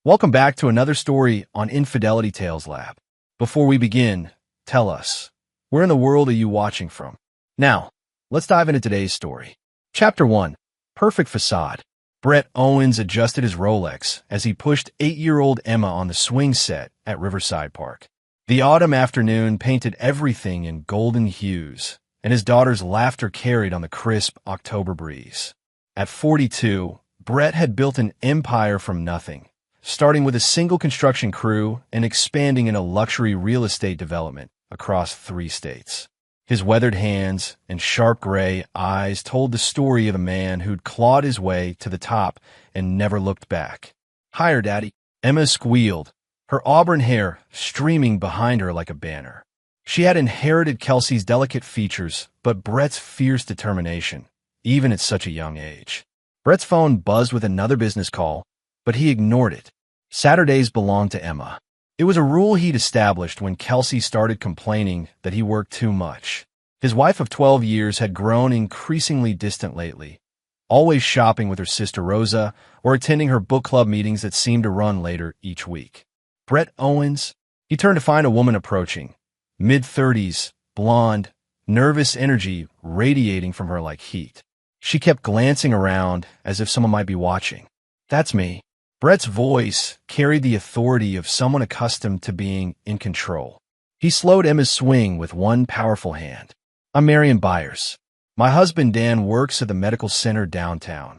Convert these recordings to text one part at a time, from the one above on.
Welcome back to another story on Infidelity Tales Lab. Before we begin, tell us, where in the world are you watching from? Now, let's dive into today's story. Chapter 1. Perfect Facade. Brett Owens adjusted his Rolex as he pushed 8-year-old Emma on the swing set at Riverside Park. The autumn afternoon painted everything in golden hues, and his daughter's laughter carried on the crisp October breeze. At 42, Brett had built an empire from nothing, starting with a single construction crew and expanding into luxury real estate development across 3 states. His weathered hands and sharp gray eyes told the story of a man who'd clawed his way to the top and never looked back. "Higher, Daddy," Emma squealed, her auburn hair streaming behind her like a banner. She had inherited Kelsey's delicate features, but Brett's fierce determination, even at such a young age. Brett's phone buzzed with another business call, but he ignored it. Saturdays belonged to Emma. It was a rule he'd established when Kelsey started complaining that he worked too much. His wife of 12 years had grown increasingly distant lately, always shopping with her sister Rosa or attending her book club meetings that seemed to run later each week. Brett Owens, he turned to find a woman approaching, mid-30s, blonde, nervous energy radiating from her like heat. She kept glancing around as if someone might be watching. "That's me." Brett's voice carried the authority of someone accustomed to being in control. He slowed Emma's swing with one powerful hand. "I'm Marion Byers. My husband Dan works at the medical center downtown."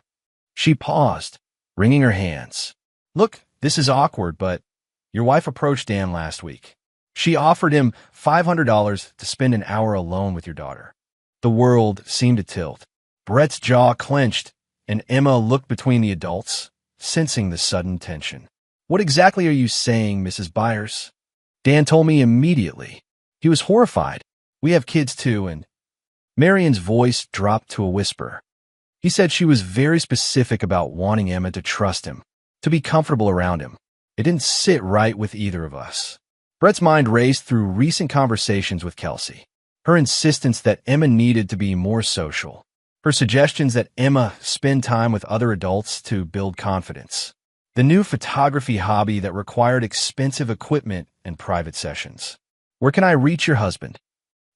She paused, wringing her hands. "Look, this is awkward, but your wife approached Dan last week. She offered him $500 to spend an hour alone with your daughter." The world seemed to tilt. Brett's jaw clenched, and Emma looked between the adults, sensing the sudden tension. "What exactly are you saying, Mrs. Byers?" "Dan told me immediately. He was horrified. We have kids too, and—" Marion's voice dropped to a whisper. "He said she was very specific about wanting Emma to trust him, to be comfortable around him. It didn't sit right with either of us." Brett's mind raced through recent conversations with Kelsey. Her insistence that Emma needed to be more social. Her suggestions that Emma spend time with other adults to build confidence. The new photography hobby that required expensive equipment and private sessions. "Where can I reach your husband?"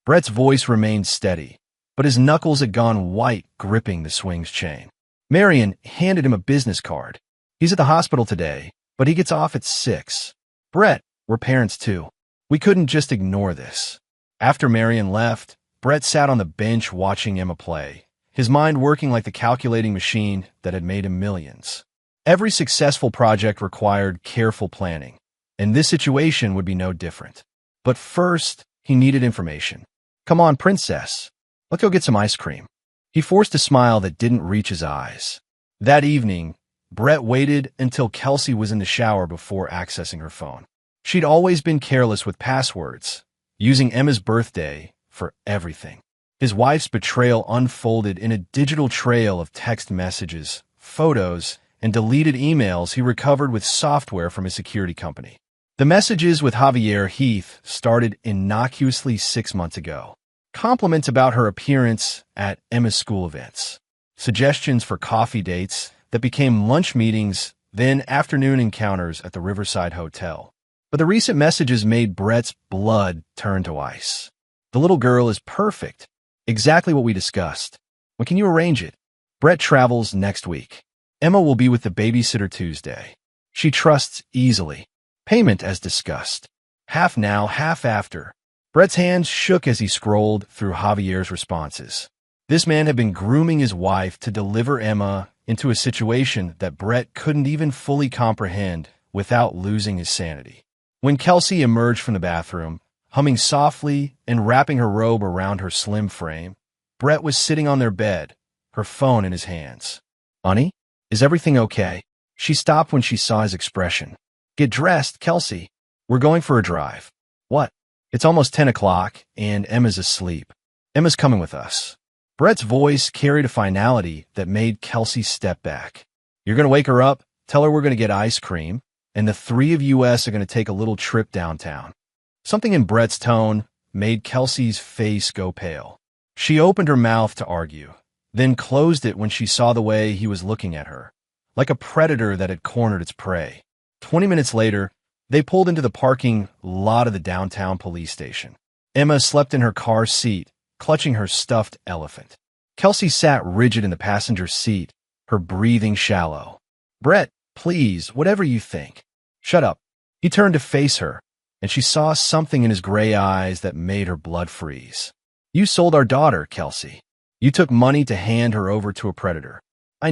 Brett's voice remained steady, but his knuckles had gone white gripping the swing's chain. Marion handed him a business card. "He's at the hospital today, but he gets off at 6. Brett, we're parents too. We couldn't just ignore this." After Marion left, Brett sat on the bench watching Emma play, his mind working like the calculating machine that had made him millions. Every successful project required careful planning, and this situation would be no different. But first, he needed information. "Come on, princess. Let's go get some ice cream." He forced a smile that didn't reach his eyes. That evening, Brett waited until Kelsey was in the shower before accessing her phone. She'd always been careless with passwords, using Emma's birthday for everything. His wife's betrayal unfolded in a digital trail of text messages, photos, and deleted emails he recovered with software from his security company. The messages with Javier Heath started innocuously 6 months ago. Compliments about her appearance at Emma's school events. Suggestions for coffee dates that became lunch meetings, then afternoon encounters at the Riverside Hotel. But the recent messages made Brett's blood turn to ice. "The little girl is perfect. Exactly what we discussed. When can you arrange it?" "Brett travels next week. Emma will be with the babysitter Tuesday. She trusts easily. Payment as discussed. Half now, half after." Brett's hands shook as he scrolled through Javier's responses. This man had been grooming his wife to deliver Emma into a situation that Brett couldn't even fully comprehend without losing his sanity. When Kelsey emerged from the bathroom, humming softly and wrapping her robe around her slim frame, Brett was sitting on their bed, her phone in his hands. "Honey, is everything okay?" She stopped when she saw his expression. "Get dressed, Kelsey. We're going for a drive." "What?" "It's almost 10 o'clock, and Emma's asleep. Emma's coming with us." Brett's voice carried a finality that made Kelsey step back. "You're going to wake her up, tell her we're going to get ice cream, and the 3 of us are going to take a little trip downtown." Something in Brett's tone made Kelsey's face go pale. She opened her mouth to argue, then closed it when she saw the way he was looking at her, like a predator that had cornered its prey. 20 minutes later, they pulled into the parking lot of the downtown police station. Emma slept in her car seat, clutching her stuffed elephant. Kelsey sat rigid in the passenger seat, her breathing shallow. "Brett, please, whatever you think." "Shut up." He turned to face her, and she saw something in his gray eyes that made her blood freeze. "You sold our daughter, Kelsey. You took money to hand her over to a predator." I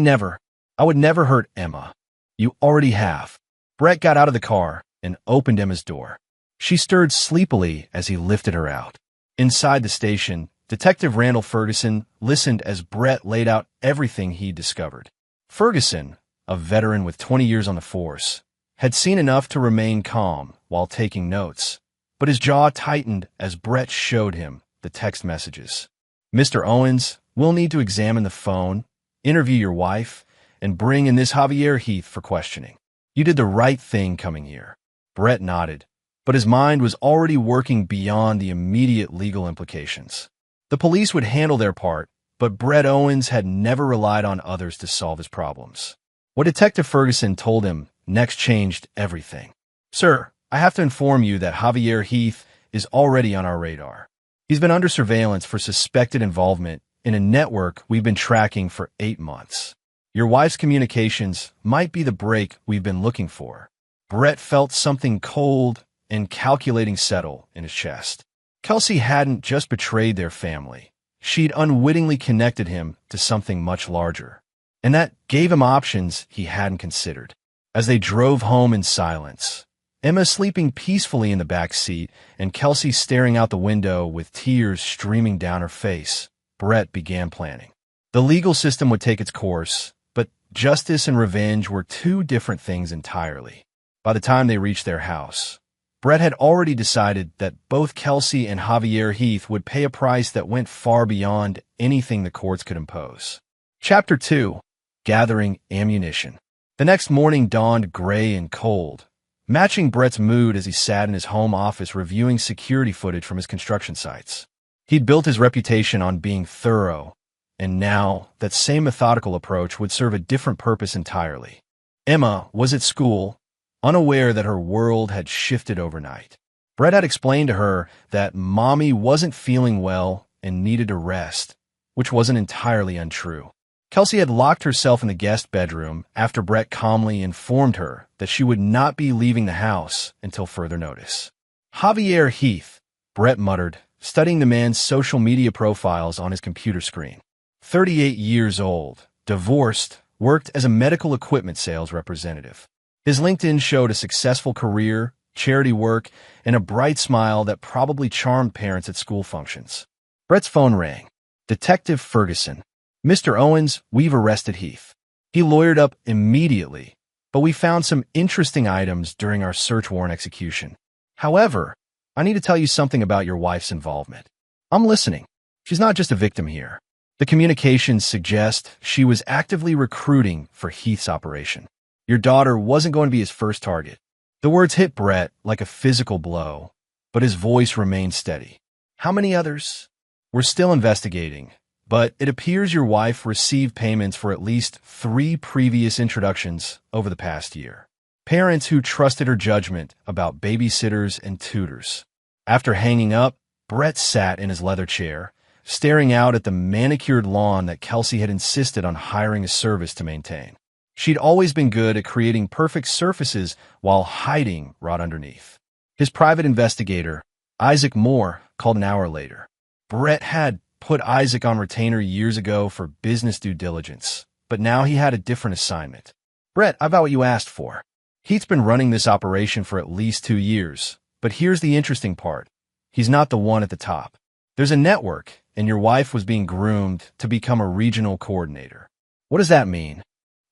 would never hurt Emma." "You already have." Brett got out of the car and opened Emma's door. She stirred sleepily as he lifted her out. Inside the station, Detective Randall Ferguson listened as Brett laid out everything he'd discovered. Ferguson, a veteran with 20 years on the force, had seen enough to remain calm while taking notes, but his jaw tightened as Brett showed him the text messages. "Mr. Owens, we'll need to examine the phone, interview your wife, and bring in this Javier Heath for questioning. You did the right thing coming here." Brett nodded, but his mind was already working beyond the immediate legal implications. The police would handle their part, but Brett Owens had never relied on others to solve his problems. What Detective Ferguson told him next changed everything. "Sir, I have to inform you that Javier Heath is already on our radar. He's been under surveillance for suspected involvement in a network we've been tracking for 8 months. Your wife's communications might be the break we've been looking for." Brett felt something cold and calculating settle in his chest. Kelsey hadn't just betrayed their family. She'd unwittingly connected him to something much larger. And that gave him options he hadn't considered. As they drove home in silence, Emma sleeping peacefully in the back seat and Kelsey staring out the window with tears streaming down her face, Brett began planning. The legal system would take its course, but justice and revenge were two different things entirely. By the time they reached their house, Brett had already decided that both Kelsey and Javier Heath would pay a price that went far beyond anything the courts could impose. Chapter 2. Gathering Ammunition. The next morning dawned gray and cold, matching Brett's mood as he sat in his home office reviewing security footage from his construction sites. He'd built his reputation on being thorough, and now that same methodical approach would serve a different purpose entirely. Emma was at school, unaware that her world had shifted overnight. Brett had explained to her that Mommy wasn't feeling well and needed a rest, which wasn't entirely untrue. Kelsey had locked herself in the guest bedroom after Brett calmly informed her that she would not be leaving the house until further notice. "Javier Heath," Brett muttered, studying the man's social media profiles on his computer screen. 38 years old, divorced, worked as a medical equipment sales representative. His LinkedIn showed a successful career, charity work, and a bright smile that probably charmed parents at school functions. Brett's phone rang. "Detective Ferguson." "Mr. Owens, we've arrested Heath." He lawyered up immediately, but we found some interesting items during our search warrant execution. "However, I need to tell you something about your wife's involvement." "I'm listening." "She's not just a victim here. The communications suggest she was actively recruiting for Heath's operation. Your daughter wasn't going to be his first target." The words hit Brett like a physical blow, but his voice remained steady. "How many others?" "We're still investigating, but it appears your wife received payments for at least 3 previous introductions over the past year. Parents who trusted her judgment about babysitters and tutors." After hanging up, Brett sat in his leather chair, staring out at the manicured lawn that Kelsey had insisted on hiring a service to maintain. She'd always been good at creating perfect surfaces while hiding right underneath. His private investigator, Isaac Moore, called an hour later. Brett had put Isaac on retainer years ago for business due diligence, but now he had a different assignment. "Brett, I've got what you asked for. Heath's been running this operation for at least 2 years, but here's the interesting part. He's not the one at the top. There's a network, and your wife was being groomed to become a regional coordinator." "What does that mean?"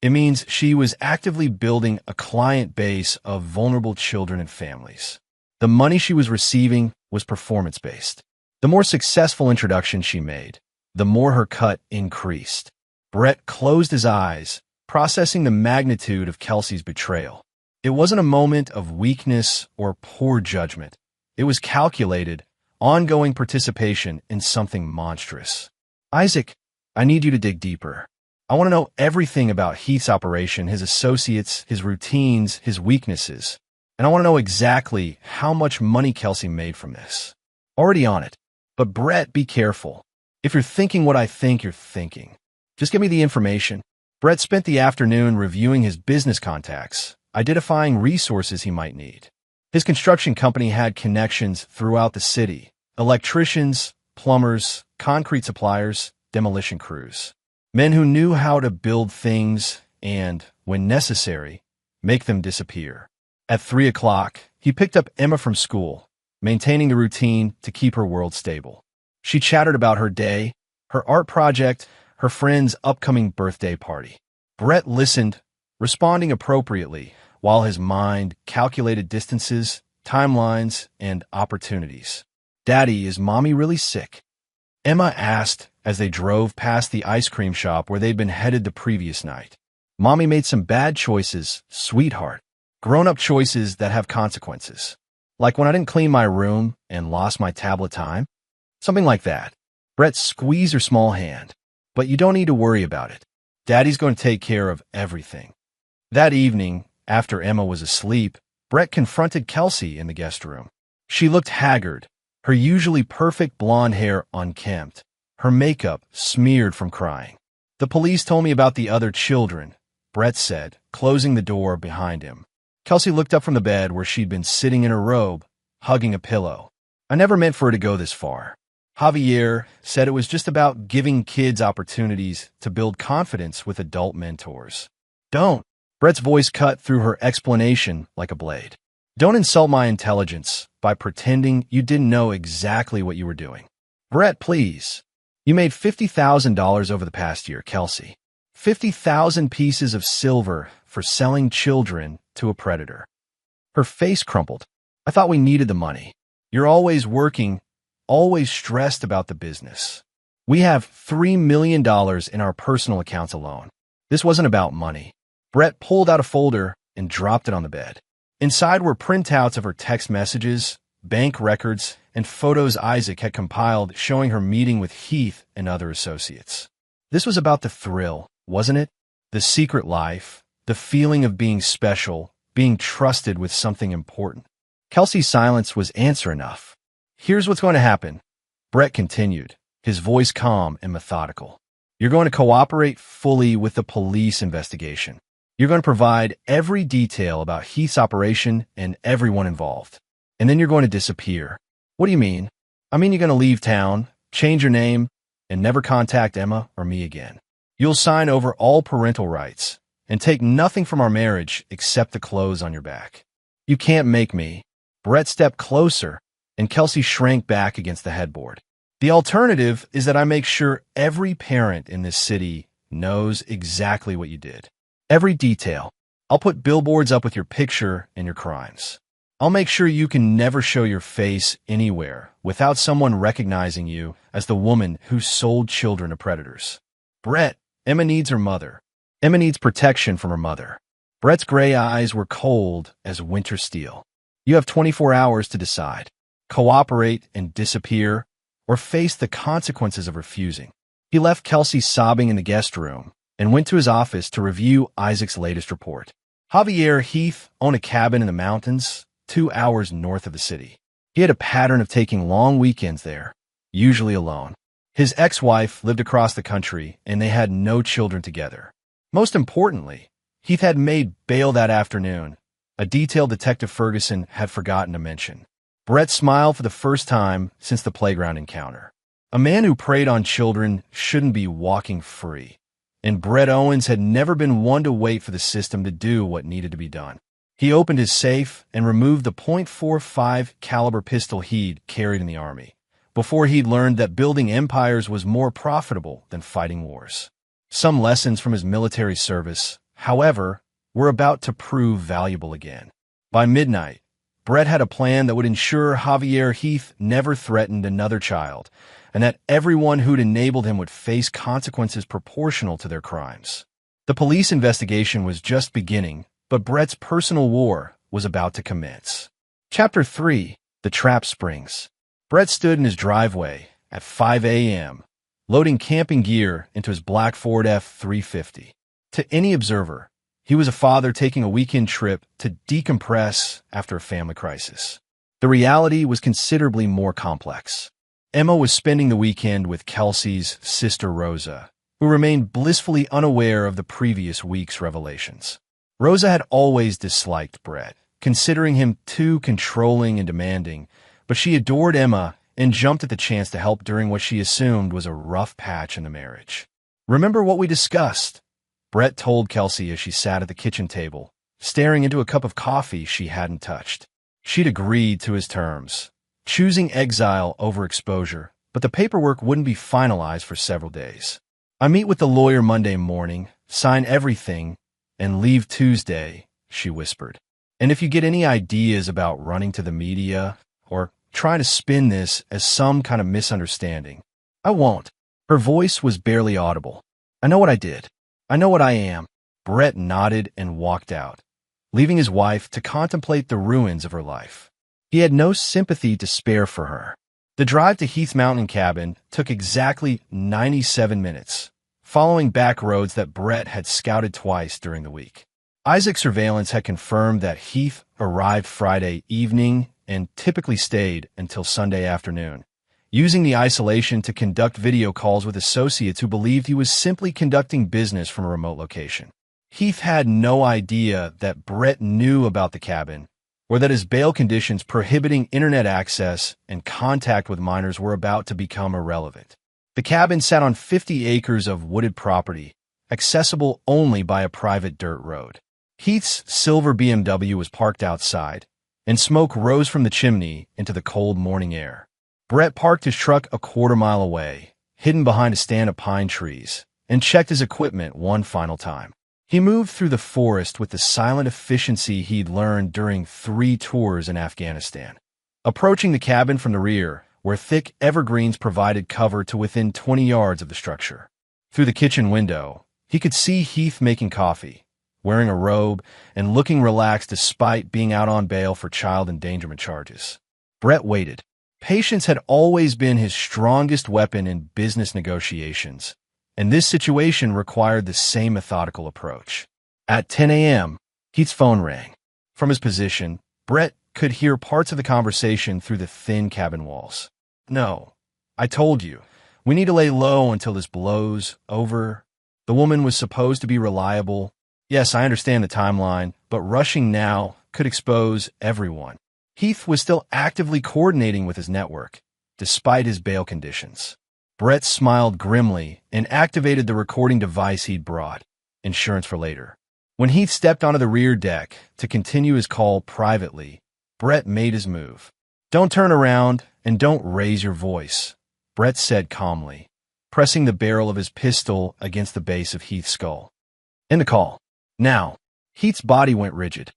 "It means she was actively building a client base of vulnerable children and families. The money she was receiving was performance-based. The more successful introduction she made, the more her cut increased." Brett closed his eyes, processing the magnitude of Kelsey's betrayal. It wasn't a moment of weakness or poor judgment. It was calculated, ongoing participation in something monstrous. "Isaac, I need you to dig deeper." I want to know everything about Heath's operation, his associates, his routines, his weaknesses. And I want to know exactly how much money Kelsey made from this. Already on it. But Brett, be careful. If you're thinking what I think you're thinking, just give me the information. Brett spent the afternoon reviewing his business contacts, identifying resources he might need. His construction company had connections throughout the city: electricians, plumbers, concrete suppliers, demolition crews. Men who knew how to build things and, when necessary, make them disappear. At 3 o'clock, he picked up Emma from school, maintaining the routine to keep her world stable. She chattered about her day, her art project, her friend's upcoming birthday party. Brett listened, responding appropriately, while his mind calculated distances, timelines, and opportunities. "Daddy, is Mommy really sick?" Emma asked as they drove past the ice cream shop where they'd been headed the previous night. "Mommy made some bad choices, sweetheart. Grown-up choices that have consequences. Like when I didn't clean my room and lost my tablet time. Something like that." Brett squeezed her small hand. "But you don't need to worry about it. Daddy's going to take care of everything." That evening, after Emma was asleep, Brett confronted Kelsey in the guest room. She looked haggard, her usually perfect blonde hair unkempt, her makeup smeared from crying. "The police told me about the other children," Brett said, closing the door behind him. Kelsey looked up from the bed where she'd been sitting in her robe, hugging a pillow. "I never meant for it to go this far. Javier said it was just about giving kids opportunities to build confidence with adult mentors." "Don't." Brett's voice cut through her explanation like a blade. "Don't insult my intelligence by pretending you didn't know exactly what you were doing. Brett, please. You made $50,000 over the past year, Kelsey. 50,000 pieces of silver for selling children to a predator." Her face crumpled. "I thought we needed the money. You're always working, always stressed about the business. We have $3 million in our personal accounts alone. This wasn't about money." Brett pulled out a folder and dropped it on the bed. Inside were printouts of her text messages, bank records, and photos Isaac had compiled showing her meeting with Heath and other associates. This was about the thrill, wasn't it? The secret life, the feeling of being special, being trusted with something important. Kelsey's silence was answer enough. "Here's what's going to happen," Brett continued, his voice calm and methodical. "You're going to cooperate fully with the police investigation. You're going to provide every detail about Heath's operation and everyone involved. And then you're going to disappear." "What do you mean?" "I mean you're going to leave town, change your name, and never contact Emma or me again. You'll sign over all parental rights and take nothing from our marriage except the clothes on your back." "You can't make me." Brett stepped closer, and Kelsey shrank back against the headboard. "The alternative is that I make sure every parent in this city knows exactly what you did. Every detail. I'll put billboards up with your picture and your crimes. I'll make sure you can never show your face anywhere without someone recognizing you as the woman who sold children to predators." "Brett, Emma needs her mother. Emma needs protection from her mother." Brett's gray eyes were cold as winter steel. "You have 24 hours to decide. Cooperate and disappear, or face the consequences of refusing." He left Kelsey sobbing in the guest room and went to his office to review Isaac's latest report. Javier Heath owned a cabin in the mountains, 2 hours north of the city. He had a pattern of taking long weekends there, usually alone. His ex-wife lived across the country, and they had no children together. Most importantly, Heath had made bail that afternoon, a detail Detective Ferguson had forgotten to mention. Brett smiled for the first time since the playground encounter. A man who preyed on children shouldn't be walking free, and Brett Owens had never been one to wait for the system to do what needed to be done. He opened his safe and removed the .45 caliber pistol he'd carried in the Army, before he'd learned that building empires was more profitable than fighting wars. Some lessons from his military service, however, were about to prove valuable again. By midnight, Brett had a plan that would ensure Javier Heath never threatened another child, and that everyone who'd enabled him would face consequences proportional to their crimes. The police investigation was just beginning, but Brett's personal war was about to commence. Chapter 3: The Trap Springs. Brett stood in his driveway at 5 a.m., loading camping gear into his black Ford F-350. To any observer, he was a father taking a weekend trip to decompress after a family crisis. The reality was considerably more complex. Emma was spending the weekend with Kelsey's sister Rosa, who remained blissfully unaware of the previous week's revelations. Rosa had always disliked Brett, considering him too controlling and demanding, but she adored Emma and jumped at the chance to help during what she assumed was a rough patch in the marriage. "Remember what we discussed?" Brett told Kelsey as she sat at the kitchen table, staring into a cup of coffee she hadn't touched. She'd agreed to his terms, choosing exile over exposure, but the paperwork wouldn't be finalized for several days. "I meet with the lawyer Monday morning, sign everything, and leave Tuesday," she whispered. "And if you get any ideas about running to the media or trying to spin this as some kind of misunderstanding, I won't." Her voice was barely audible. "I know what I did. I know what I am." Brett nodded and walked out, leaving his wife to contemplate the ruins of her life. He had no sympathy to spare for her. The drive to Heath Mountain cabin took exactly 97 minutes, following back roads that Brett had scouted twice during the week. Isaac's surveillance had confirmed that Heath arrived Friday evening and typically stayed until Sunday afternoon, using the isolation to conduct video calls with associates who believed he was simply conducting business from a remote location. Heath had no idea that Brett knew about the cabin, or that his bail conditions prohibiting internet access and contact with minors were about to become irrelevant. The cabin sat on 50 acres of wooded property, accessible only by a private dirt road. Heath's silver BMW was parked outside, and smoke rose from the chimney into the cold morning air. Brett parked his truck a quarter-mile away, hidden behind a stand of pine trees, and checked his equipment one final time. He moved through the forest with the silent efficiency he'd learned during 3 tours in Afghanistan. Approaching the cabin from the rear, where thick evergreens provided cover to within 20 yards of the structure. Through the kitchen window, he could see Heath making coffee, wearing a robe and looking relaxed despite being out on bail for child endangerment charges. Brett waited. Patience had always been his strongest weapon in business negotiations, and this situation required the same methodical approach. At 10 a.m., Heath's phone rang. From his position, Brett could hear parts of the conversation through the thin cabin walls. "No, I told you. We need to lay low until this blows over." The woman was supposed to be reliable. "Yes, I understand the timeline, but rushing now could expose everyone." Heath was still actively coordinating with his network, despite his bail conditions. Brett smiled grimly and activated the recording device he'd brought, insurance for later. When Heath stepped onto the rear deck to continue his call privately, Brett made his move. "Don't turn around and don't raise your voice," Brett said calmly, pressing the barrel of his pistol against the base of Heath's skull. "End the call. Now." Heath's body went rigid.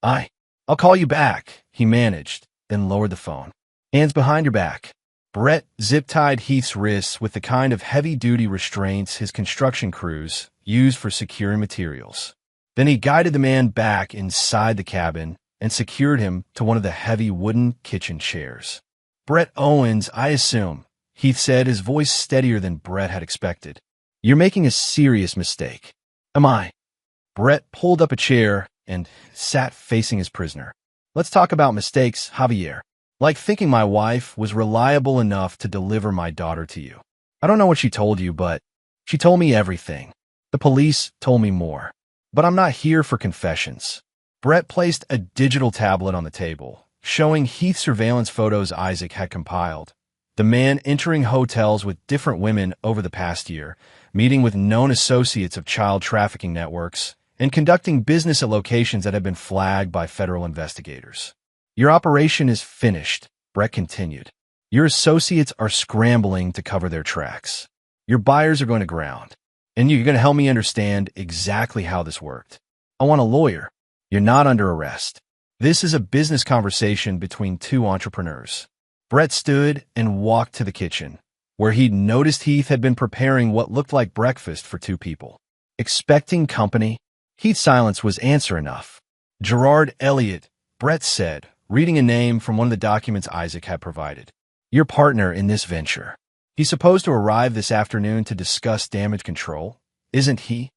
I'll call you back," he managed, then lowered the phone. "Hands behind your back." Brett zip-tied Heath's wrists with the kind of heavy-duty restraints his construction crews use for securing materials. Then he guided the man back inside the cabin and secured him to one of the heavy wooden kitchen chairs. "Brett Owens, I assume," Heath said, his voice steadier than Brett had expected. "You're making a serious mistake." "Am I?" Brett pulled up a chair and sat facing his prisoner. "Let's talk about mistakes, Javier. Like thinking my wife was reliable enough to deliver my daughter to you. I don't know what she told you, but she told me everything. The police told me more. But I'm not here for confessions." Brett placed a digital tablet on the table, showing Heath surveillance photos Isaac had compiled. The man entering hotels with different women over the past year, meeting with known associates of child trafficking networks, and conducting business at locations that had been flagged by federal investigators. "Your operation is finished," Brett continued. "Your associates are scrambling to cover their tracks. Your buyers are going to ground. And you're going to help me understand exactly how this worked. I want a lawyer. You're not under arrest. This is a business conversation between 2 entrepreneurs." Brett stood and walked to the kitchen, where he'd noticed Heath had been preparing what looked like breakfast for 2 people. "Expecting company?" Heath's silence was answer enough. "Gerard Elliott," Brett said, reading a name from one of the documents Isaac had provided. "Your partner in this venture." He's supposed to arrive this afternoon to discuss damage control, isn't he?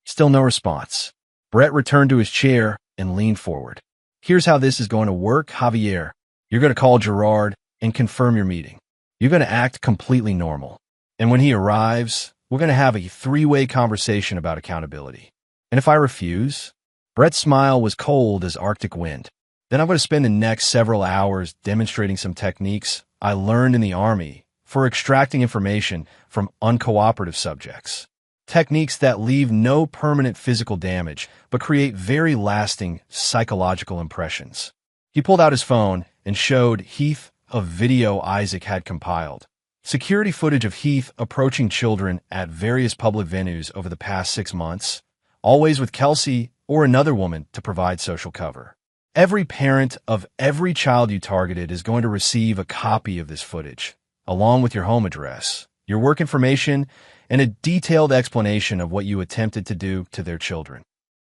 Still no response. Brett returned to his chair and leaned forward. Here's how this is going to work, Javier. You're going to call Gerard and confirm your meeting. You're going to act completely normal. And when he arrives, we're going to have a three-way conversation about accountability. And if I refuse? Brett's smile was cold as Arctic wind. Then I'm going to spend the next several hours demonstrating some techniques I learned in the Army for extracting information from uncooperative subjects. Techniques that leave no permanent physical damage, but create very lasting psychological impressions. He pulled out his phone and showed Heath a video Isaac had compiled. Security footage of Heath approaching children at various public venues over the past 6 months, always with Kelsey or another woman to provide social cover. Every parent of every child you targeted is going to receive a copy of this footage, along with your home address, your work information, and a detailed explanation of what you attempted to do to their children.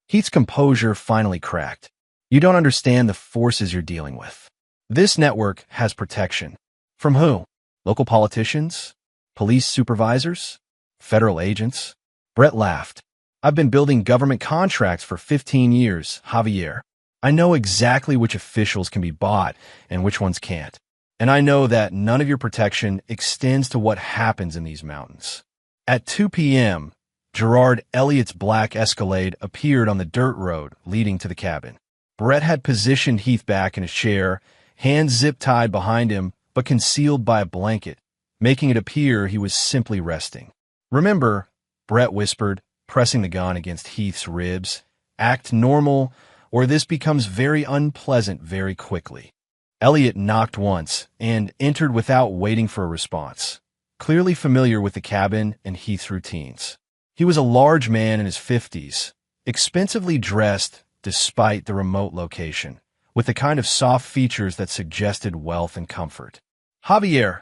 Heath's composure finally cracked. You don't understand the forces you're dealing with. This network has protection. From who? Local politicians? Police supervisors? Federal agents? Brett laughed. I've been building government contracts for 15 years, Javier. I know exactly which officials can be bought and which ones can't. And I know that none of your protection extends to what happens in these mountains. At 2 p.m., Gerard Elliott's black Escalade appeared on the dirt road leading to the cabin. Brett had positioned Heath back in his chair, hands zip-tied behind him, but concealed by a blanket, making it appear he was simply resting. Remember, Brett whispered, pressing the gun against Heath's ribs, act normal, or this becomes very unpleasant very quickly. Elliott knocked once and entered without waiting for a response, clearly familiar with the cabin and Heath's routines. He was a large man in his 50s, expensively dressed despite the remote location, with the kind of soft features that suggested wealth and comfort. Javier,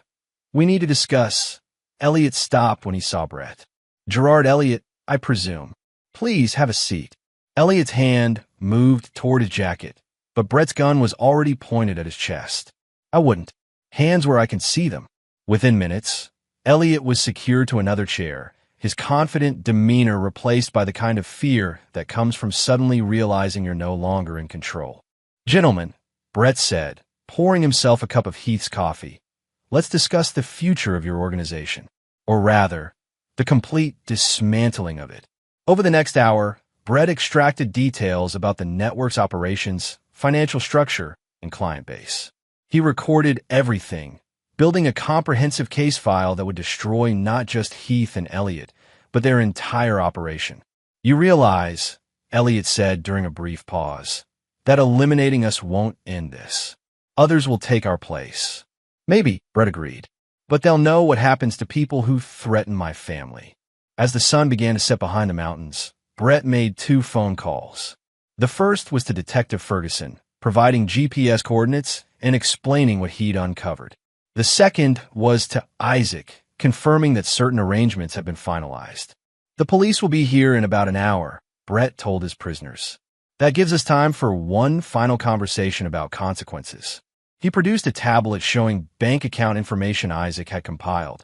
we need to discuss. Elliott stopped when he saw Brett. Gerard Elliott, I presume. Please have a seat. Elliott's hand moved toward his jacket, but Brett's gun was already pointed at his chest. I wouldn't. Hands where I can see them. Within minutes, Elliott was secured to another chair, his confident demeanor replaced by the kind of fear that comes from suddenly realizing you're no longer in control. Gentlemen, Brett said, pouring himself a cup of Heath's coffee, let's discuss the future of your organization, or rather, the complete dismantling of it. Over the next hour, Brett extracted details about the network's operations, financial structure, and client base. He recorded everything, building a comprehensive case file that would destroy not just Heath and Elliott, but their entire operation. You realize, Elliott said during a brief pause, that eliminating us won't end this. Others will take our place. Maybe, Brett agreed. But they'll know what happens to people who threaten my family. As the sun began to set behind the mountains, Brett made 2 phone calls. The first was to Detective Ferguson, providing GPS coordinates and explaining what he'd uncovered. The second was to Isaac, confirming that certain arrangements had been finalized. The police will be here in about an hour, Brett told his prisoners. That gives us time for one final conversation about consequences. He produced a tablet showing bank account information Isaac had compiled,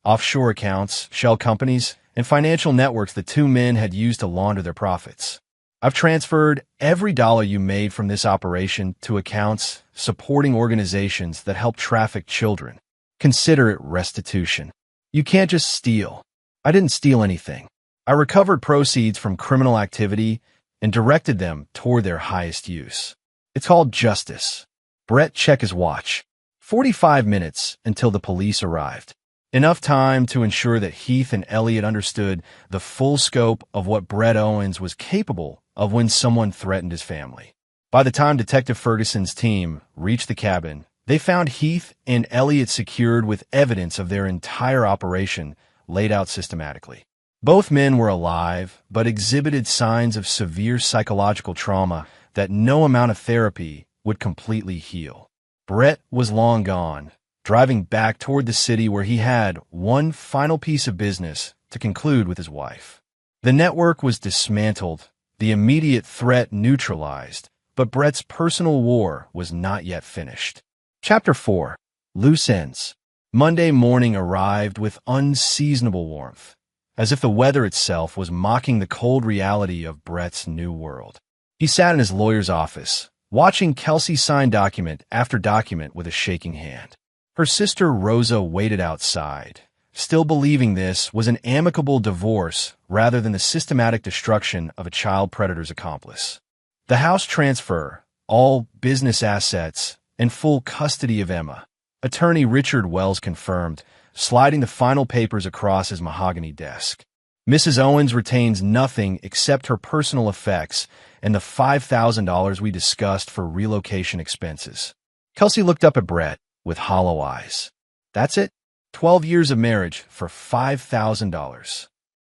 offshore accounts, shell companies, and financial networks the 2 men had used to launder their profits. I've transferred every dollar you made from this operation to accounts supporting organizations that help traffic children. Consider it restitution. You can't just steal. I didn't steal anything. I recovered proceeds from criminal activity and directed them toward their highest use. It's called justice. Brett checked his watch. 45 minutes until the police arrived. Enough time to ensure that Heath and Elliott understood the full scope of what Brett Owens was capable of when someone threatened his family. By the time Detective Ferguson's team reached the cabin, they found Heath and Elliott secured with evidence of their entire operation laid out systematically. Both men were alive, but exhibited signs of severe psychological trauma that no amount of therapy would completely heal. Brett was long gone, driving back toward the city where he had one final piece of business to conclude with his wife. The network was dismantled, the immediate threat neutralized, but Brett's personal war was not yet finished. Chapter 4. Loose Ends. Monday morning arrived with unseasonable warmth, as if the weather itself was mocking the cold reality of Brett's new world. He sat in his lawyer's office, watching Kelsey sign document after document with a shaking hand. Her sister Rosa waited outside, still believing this was an amicable divorce rather than the systematic destruction of a child predator's accomplice. The house transfer, all business assets, and full custody of Emma, attorney Richard Wells confirmed, sliding the final papers across his mahogany desk. Mrs. Owens retains nothing except her personal effects and the $5,000 we discussed for relocation expenses. Kelsey looked up at Brett with hollow eyes. That's it? 12 years of marriage for $5,000.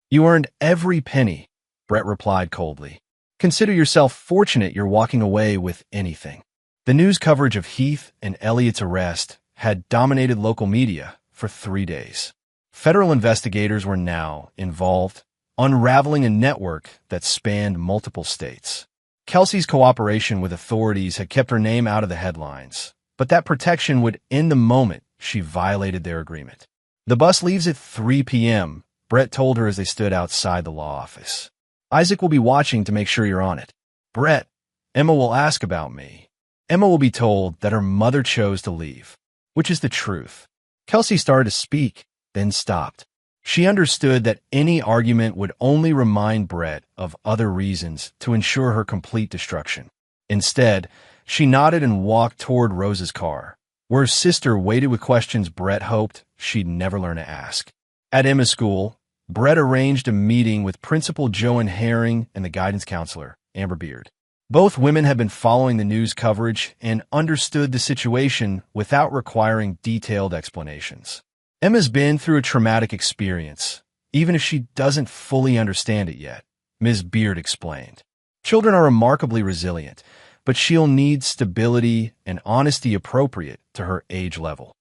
You earned every penny, Brett replied coldly. Consider yourself fortunate you're walking away with anything. The news coverage of Heath and Elliot's arrest had dominated local media for 3 days. Federal investigators were now involved, unraveling a network that spanned multiple states. Kelsey's cooperation with authorities had kept her name out of the headlines, but that protection would end the moment she violated their agreement. The bus leaves at 3 p.m., Brett told her as they stood outside the law office. Isaac will be watching to make sure you're on it. Brett, Emma will ask about me. Emma will be told that her mother chose to leave, which is the truth. Kelsey started to speak, then stopped. She understood that any argument would only remind Brett of other reasons to ensure her complete destruction. Instead, she nodded and walked toward Rose's car, where her sister waited with questions Brett hoped she'd never learn to ask. At Emma's school, Brett arranged a meeting with Principal Joan Herring and the guidance counselor, Amber Beard. Both women had been following the news coverage and understood the situation without requiring detailed explanations. Emma's been through a traumatic experience, even if she doesn't fully understand it yet, Ms. Beard explained. Children are remarkably resilient, but she'll need stability and honesty appropriate to her age level.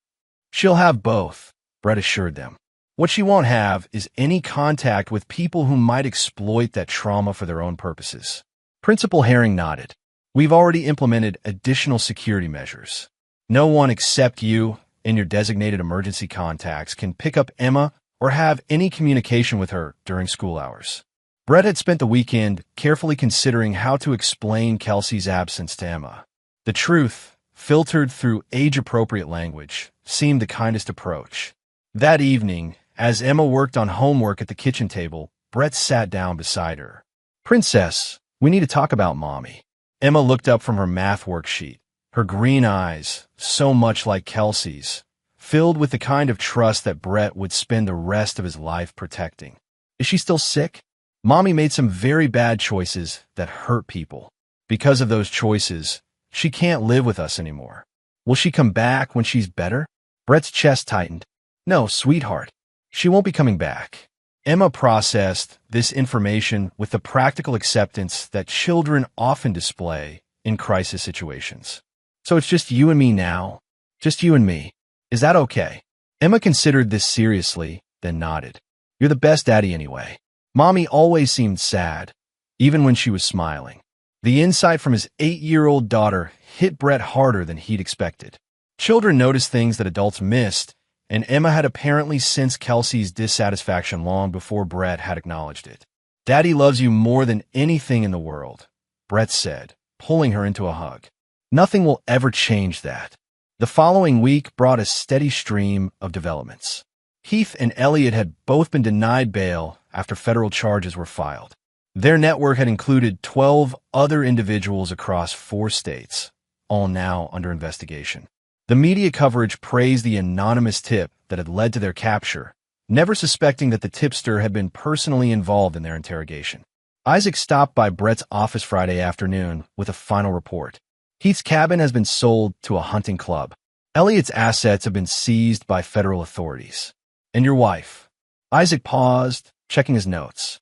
She'll have both, Brett assured them. What she won't have is any contact with people who might exploit that trauma for their own purposes. Principal Herring nodded. We've already implemented additional security measures. No one except you and your designated emergency contacts can pick up Emma or have any communication with her during school hours. Brett had spent the weekend carefully considering how to explain Kelsey's absence to Emma. The truth, filtered through age-appropriate language, seemed the kindest approach. That evening, as Emma worked on homework at the kitchen table, Brett sat down beside her. Princess, we need to talk about Mommy. Emma looked up from her math worksheet, her green eyes, so much like Kelsey's, filled with the kind of trust that Brett would spend the rest of his life protecting. Is she still sick? Mommy made some very bad choices that hurt people. Because of those choices, she can't live with us anymore. Will she come back when she's better? Brett's chest tightened. No, sweetheart. She won't be coming back. Emma processed this information with the practical acceptance that children often display in crisis situations. So it's just you and me now? Just you and me. Is that okay? Emma considered this seriously, then nodded. You're the best daddy anyway. Mommy always seemed sad, even when she was smiling. The insight from his 8-year-old daughter hit Brett harder than he'd expected. Children notice things that adults missed, and Emma had apparently sensed Kelsey's dissatisfaction long before Brett had acknowledged it. Daddy loves you more than anything in the world, Brett said, pulling her into a hug. Nothing will ever change that. The following week brought a steady stream of developments. Heath and Elliot had both been denied bail after federal charges were filed. Their network had included 12 other individuals across 4 states, all now under investigation. The media coverage praised the anonymous tip that had led to their capture, never suspecting that the tipster had been personally involved in their interrogation. Isaac stopped by Brett's office Friday afternoon with a final report. Heath's cabin has been sold to a hunting club. Elliot's assets have been seized by federal authorities. And your wife? Isaac paused, checking his notes.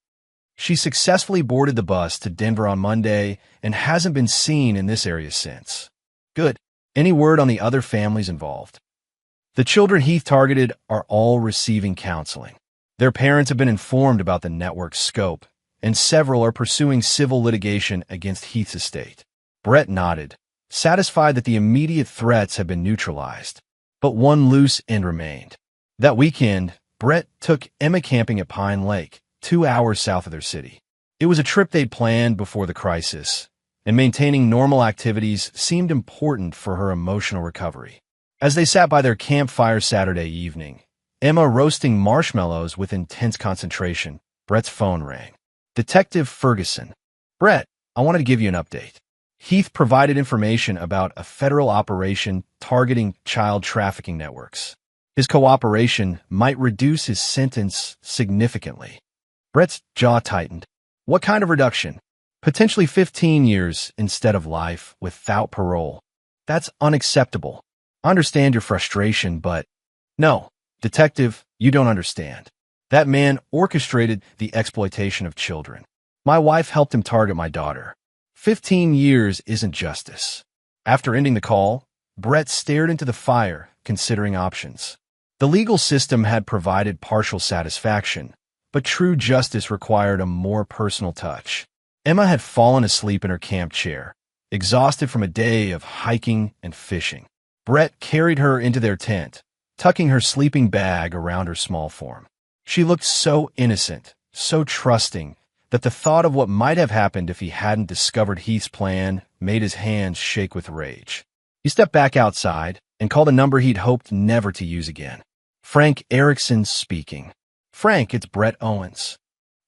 She successfully boarded the bus to Denver on Monday and hasn't been seen in this area since. Good. Any word on the other families involved? The children Heath targeted are all receiving counseling. Their parents have been informed about the network's scope, and several are pursuing civil litigation against Heath's estate. Brett nodded, satisfied that the immediate threats had been neutralized. but one loose end remained. That weekend, Brett took Emma camping at Pine Lake, 2 hours south of their city. It was a trip they'd planned before the crisis, and maintaining normal activities seemed important for her emotional recovery. As they sat by their campfire Saturday evening, Emma roasting marshmallows with intense concentration, Brett's phone rang. Detective Ferguson. Brett, I wanted to give you an update. Heath provided information about a federal operation targeting child trafficking networks. His cooperation might reduce his sentence significantly. Brett's jaw tightened. What kind of reduction? Potentially 15 years instead of life without parole. That's unacceptable. I understand your frustration, but no, detective, you don't understand. That man orchestrated the exploitation of children. My wife helped him target my daughter. 15 years isn't justice. After ending the call, Brett stared into the fire, considering options. The legal system had provided partial satisfaction, but true justice required a more personal touch. Emma had fallen asleep in her camp chair, exhausted from a day of hiking and fishing. Brett carried her into their tent, tucking her sleeping bag around her small form. She looked so innocent, so trusting, that the thought of what might have happened if he hadn't discovered Heath's plan made his hands shake with rage. He stepped back outside and called a number he'd hoped never to use again. Frank Erickson speaking. Frank, it's Brett Owens.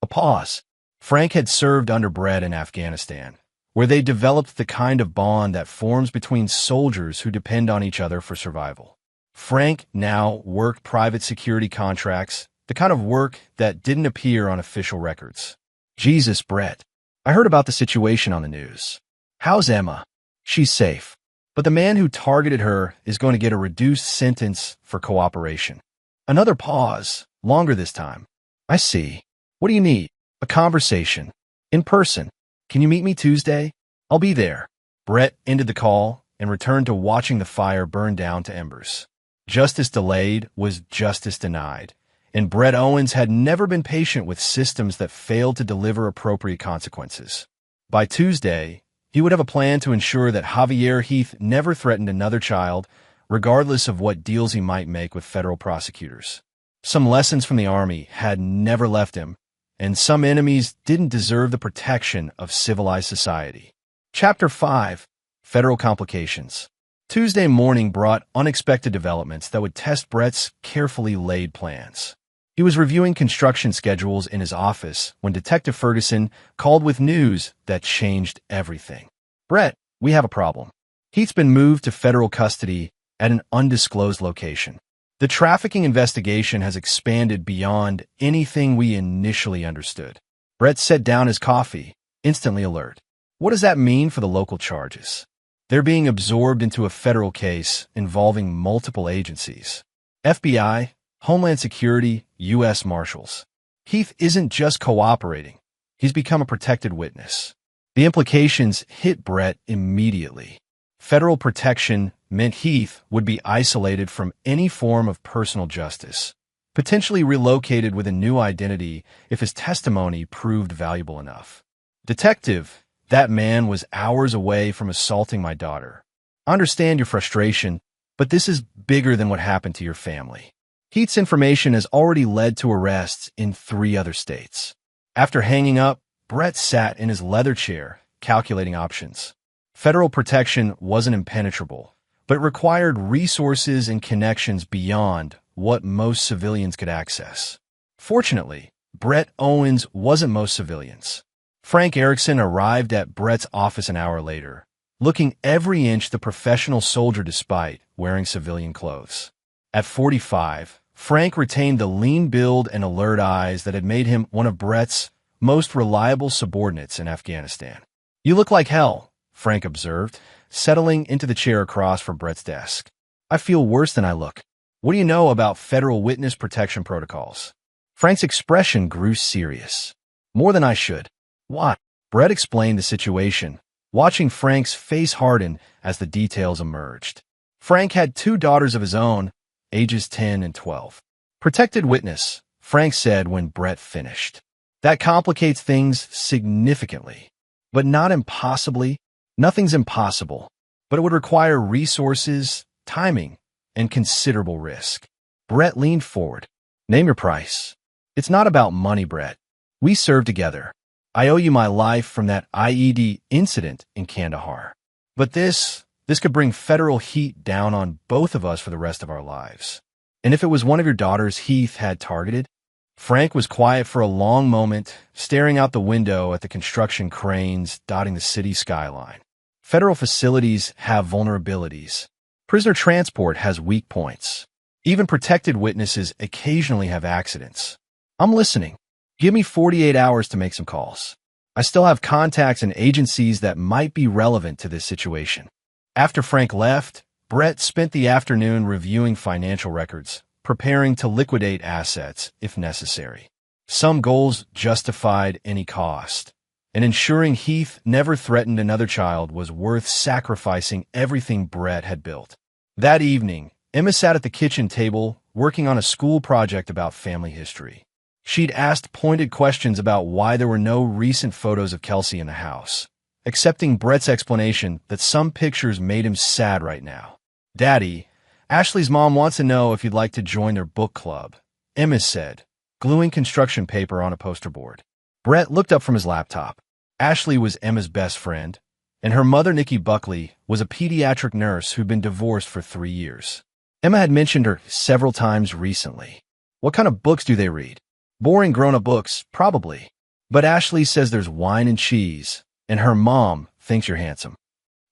A pause. Frank had served under Brett in Afghanistan, where they developed the kind of bond that forms between soldiers who depend on each other for survival. Frank now worked private security contracts, the kind of work that didn't appear on official records. Jesus, Brett. I heard about the situation on the news. How's Emma? She's safe. But the man who targeted her is going to get a reduced sentence for cooperation. Another pause, longer this time. I see. What do you need? A conversation. In person. Can you meet me Tuesday? I'll be there. Brett ended the call and returned to watching the fire burn down to embers. Justice delayed was justice denied, and Brett Owens had never been patient with systems that failed to deliver appropriate consequences. By Tuesday, he would have a plan to ensure that Javier Heath never threatened another child, regardless of what deals he might make with federal prosecutors. Some lessons from the Army had never left him, and some enemies didn't deserve the protection of civilized society. Chapter 5. Federal Complications. Tuesday morning brought unexpected developments that would test Brett's carefully laid plans. He was reviewing construction schedules in his office when Detective Ferguson called with news that changed everything. Brett, we have a problem. Heath's been moved to federal custody at an undisclosed location. The trafficking investigation has expanded beyond anything we initially understood. Brett set down his coffee, instantly alert. What does that mean for the local charges? They're being absorbed into a federal case involving multiple agencies. FBI, Homeland Security, U.S. Marshals. Heath isn't just cooperating. He's become a protected witness. The implications hit Brett immediately. Federal protection meant Heath would be isolated from any form of personal justice, potentially relocated with a new identity if his testimony proved valuable enough. Detective, that man was hours away from assaulting my daughter. I understand your frustration, but this is bigger than what happened to your family. Heath's information has already led to arrests in 3 other states. After hanging up, Brett sat in his leather chair, calculating options. Federal protection wasn't impenetrable, but it required resources and connections beyond what most civilians could access. Fortunately, Brett Owens wasn't most civilians. Frank Erickson arrived at Brett's office an hour later, looking every inch the professional soldier despite wearing civilian clothes. At 45, Frank retained the lean build and alert eyes that had made him one of Brett's most reliable subordinates in Afghanistan. You look like hell, Frank observed, settling into the chair across from Brett's desk. I feel worse than I look. What do you know about federal witness protection protocols? Frank's expression grew serious. More than I should. What? Brett explained the situation, watching Frank's face harden as the details emerged. Frank had 2 daughters of his own, ages 10 and 12. Protected witness, Frank said when Brett finished. That complicates things significantly, but not impossibly. Nothing's impossible, but it would require resources, timing, and considerable risk. Brett leaned forward. Name your price. It's not about money, Brett. We served together. I owe you my life from that IED incident in Kandahar. But this could bring federal heat down on both of us for the rest of our lives. And if it was one of your daughters Heath had targeted? Frank was quiet for a long moment, staring out the window at the construction cranes dotting the city skyline. Federal facilities have vulnerabilities. Prisoner transport has weak points. Even protected witnesses occasionally have accidents. I'm listening. Give me 48 hours to make some calls. I still have contacts and agencies that might be relevant to this situation. After Frank left, Brett spent the afternoon reviewing financial records, preparing to liquidate assets if necessary. Some goals justified any cost, and ensuring Heath never threatened another child was worth sacrificing everything Brett had built. That evening, Emma sat at the kitchen table working on a school project about family history. She'd asked pointed questions about why there were no recent photos of Kelsey in the house, accepting Brett's explanation that some pictures made him sad right now. Daddy, Ashley's mom wants to know if you'd like to join their book club, Emma said, gluing construction paper on a poster board. Brett looked up from his laptop. Ashley was Emma's best friend, and her mother, Nikki Buckley, was a pediatric nurse who'd been divorced for 3 years. Emma had mentioned her several times recently. What kind of books do they read? Boring grown-up books, probably. But Ashley says there's wine and cheese, and her mom thinks you're handsome.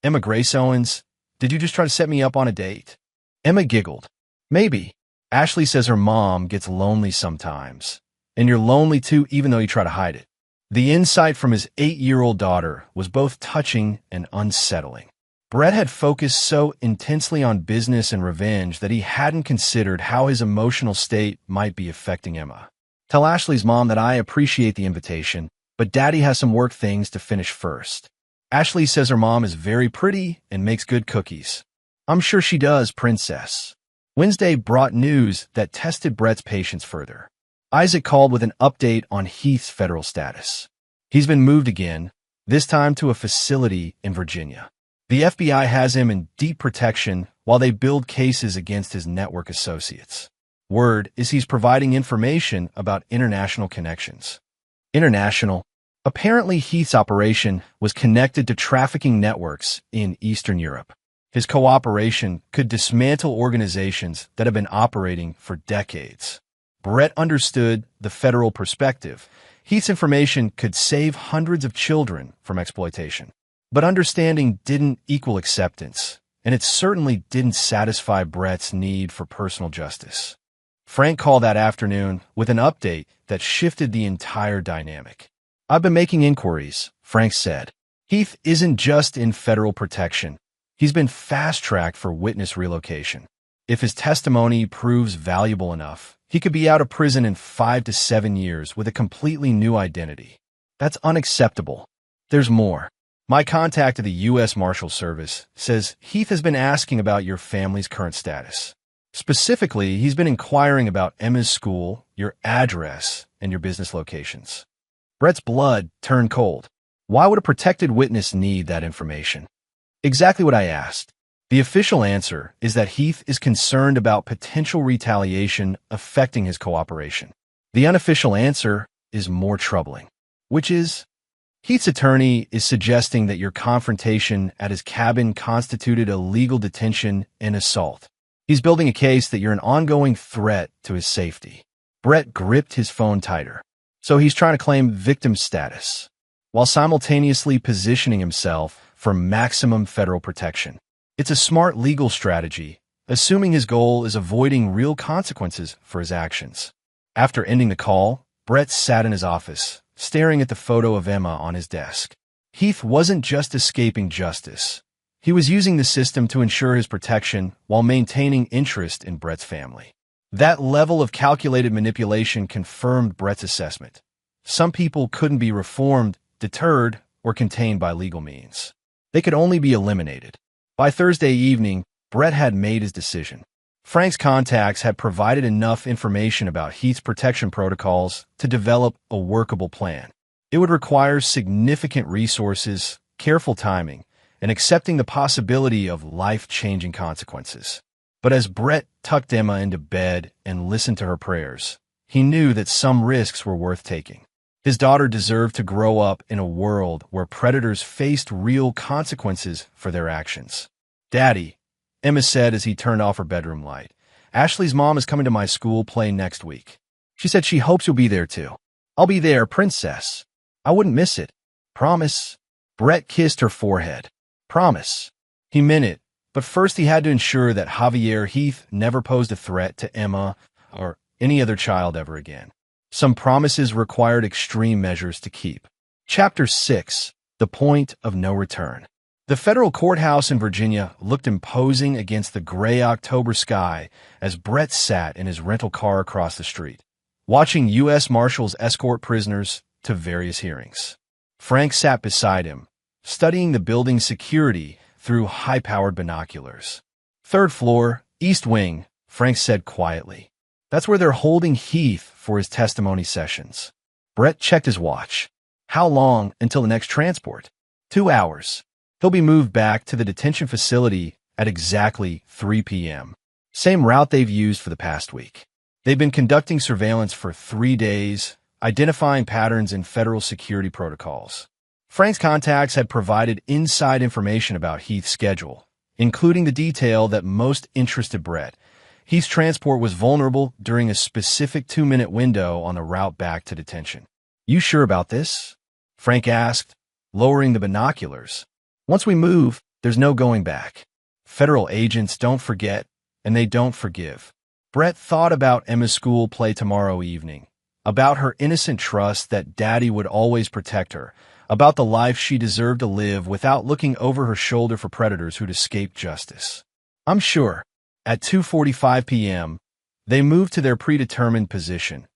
Emma Grace Owens, did you just try to set me up on a date? Emma giggled. Maybe. Ashley says her mom gets lonely sometimes, and you're lonely too even though you try to hide it. The insight from his 8-year-old daughter was both touching and unsettling. Brett had focused so intensely on business and revenge that he hadn't considered how his emotional state might be affecting Emma. Tell Ashley's mom that I appreciate the invitation, but Daddy has some work things to finish first. Ashley says her mom is very pretty and makes good cookies. I'm sure she does, Princess. Wednesday brought news that tested Brett's patience further. Isaac called with an update on Heath's federal status. He's been moved again, this time to a facility in Virginia. The FBI has him in deep protection while they build cases against his network associates. Word is he's providing information about international connections. International. Apparently Heath's operation was connected to trafficking networks in Eastern Europe. His cooperation could dismantle organizations that have been operating for decades. Brett understood the federal perspective. Heath's information could save hundreds of children from exploitation. But understanding didn't equal acceptance, and it certainly didn't satisfy Brett's need for personal justice. Frank called that afternoon with an update that shifted the entire dynamic. I've been making inquiries, Frank said. Heath isn't just in federal protection. He's been fast-tracked for witness relocation. If his testimony proves valuable enough, he could be out of prison in 5 to 7 years with a completely new identity. That's unacceptable. There's more. My contact at the U.S. Marshal Service says Heath has been asking about your family's current status. Specifically, he's been inquiring about Emma's school, your address, and your business locations. Brett's blood turned cold. Why would a protected witness need that information? Exactly what I asked. The official answer is that Heath is concerned about potential retaliation affecting his cooperation. The unofficial answer is more troubling, which is, Heath's attorney is suggesting that your confrontation at his cabin constituted illegal detention and assault. He's building a case that you're an ongoing threat to his safety. Brett gripped his phone tighter. So he's trying to claim victim status, while simultaneously positioning himself for maximum federal protection. It's a smart legal strategy, assuming his goal is avoiding real consequences for his actions. After ending the call, Brett sat in his office, staring at the photo of Emma on his desk. Heath wasn't just escaping justice. He was using the system to ensure his protection while maintaining interest in Brett's family. That level of calculated manipulation confirmed Brett's assessment. Some people couldn't be reformed, deterred, or contained by legal means. They could only be eliminated. By Thursday evening, Brett had made his decision. Frank's contacts had provided enough information about Heath's protection protocols to develop a workable plan. It would require significant resources, careful timing, and accepting the possibility of life-changing consequences. But as Brett tucked Emma into bed and listened to her prayers, he knew that some risks were worth taking. His daughter deserved to grow up in a world where predators faced real consequences for their actions. "Daddy," Emma said as he turned off her bedroom light, "Ashley's mom is coming to my school play next week. She said she hopes you'll be there too." "I'll be there, princess. I wouldn't miss it. Promise?" Brett kissed her forehead. "Promise." He meant it, but first he had to ensure that Javier Heath never posed a threat to Emma or any other child ever again. Some promises required extreme measures to keep. Chapter 6. The Point of No Return. The federal courthouse in Virginia looked imposing against the gray October sky as Brett sat in his rental car across the street, watching U.S. Marshals escort prisoners to various hearings. Frank sat beside him, studying the building's security through high-powered binoculars. "Third floor, East Wing," Frank said quietly. "That's where they're holding Heath for his testimony sessions." Brett checked his watch. "How long until the next transport?" 2 hours. He'll be moved back to the detention facility at exactly 3 p.m. Same route they've used for the past week. They've been conducting surveillance for 3 days, identifying patterns in federal security protocols. Frank's contacts had provided inside information about Heath's schedule, including the detail that most interested Brett. Heath's transport was vulnerable during a specific 2-minute window on the route back to detention. "You sure about this?" Frank asked, lowering the binoculars. "Once we move, there's no going back. Federal agents don't forget, and they don't forgive." Brett thought about Emma's school play tomorrow evening, about her innocent trust that Daddy would always protect her, about the life she deserved to live without looking over her shoulder for predators who'd escaped justice. "I'm sure." At 2:45 p.m., they moved to their predetermined position,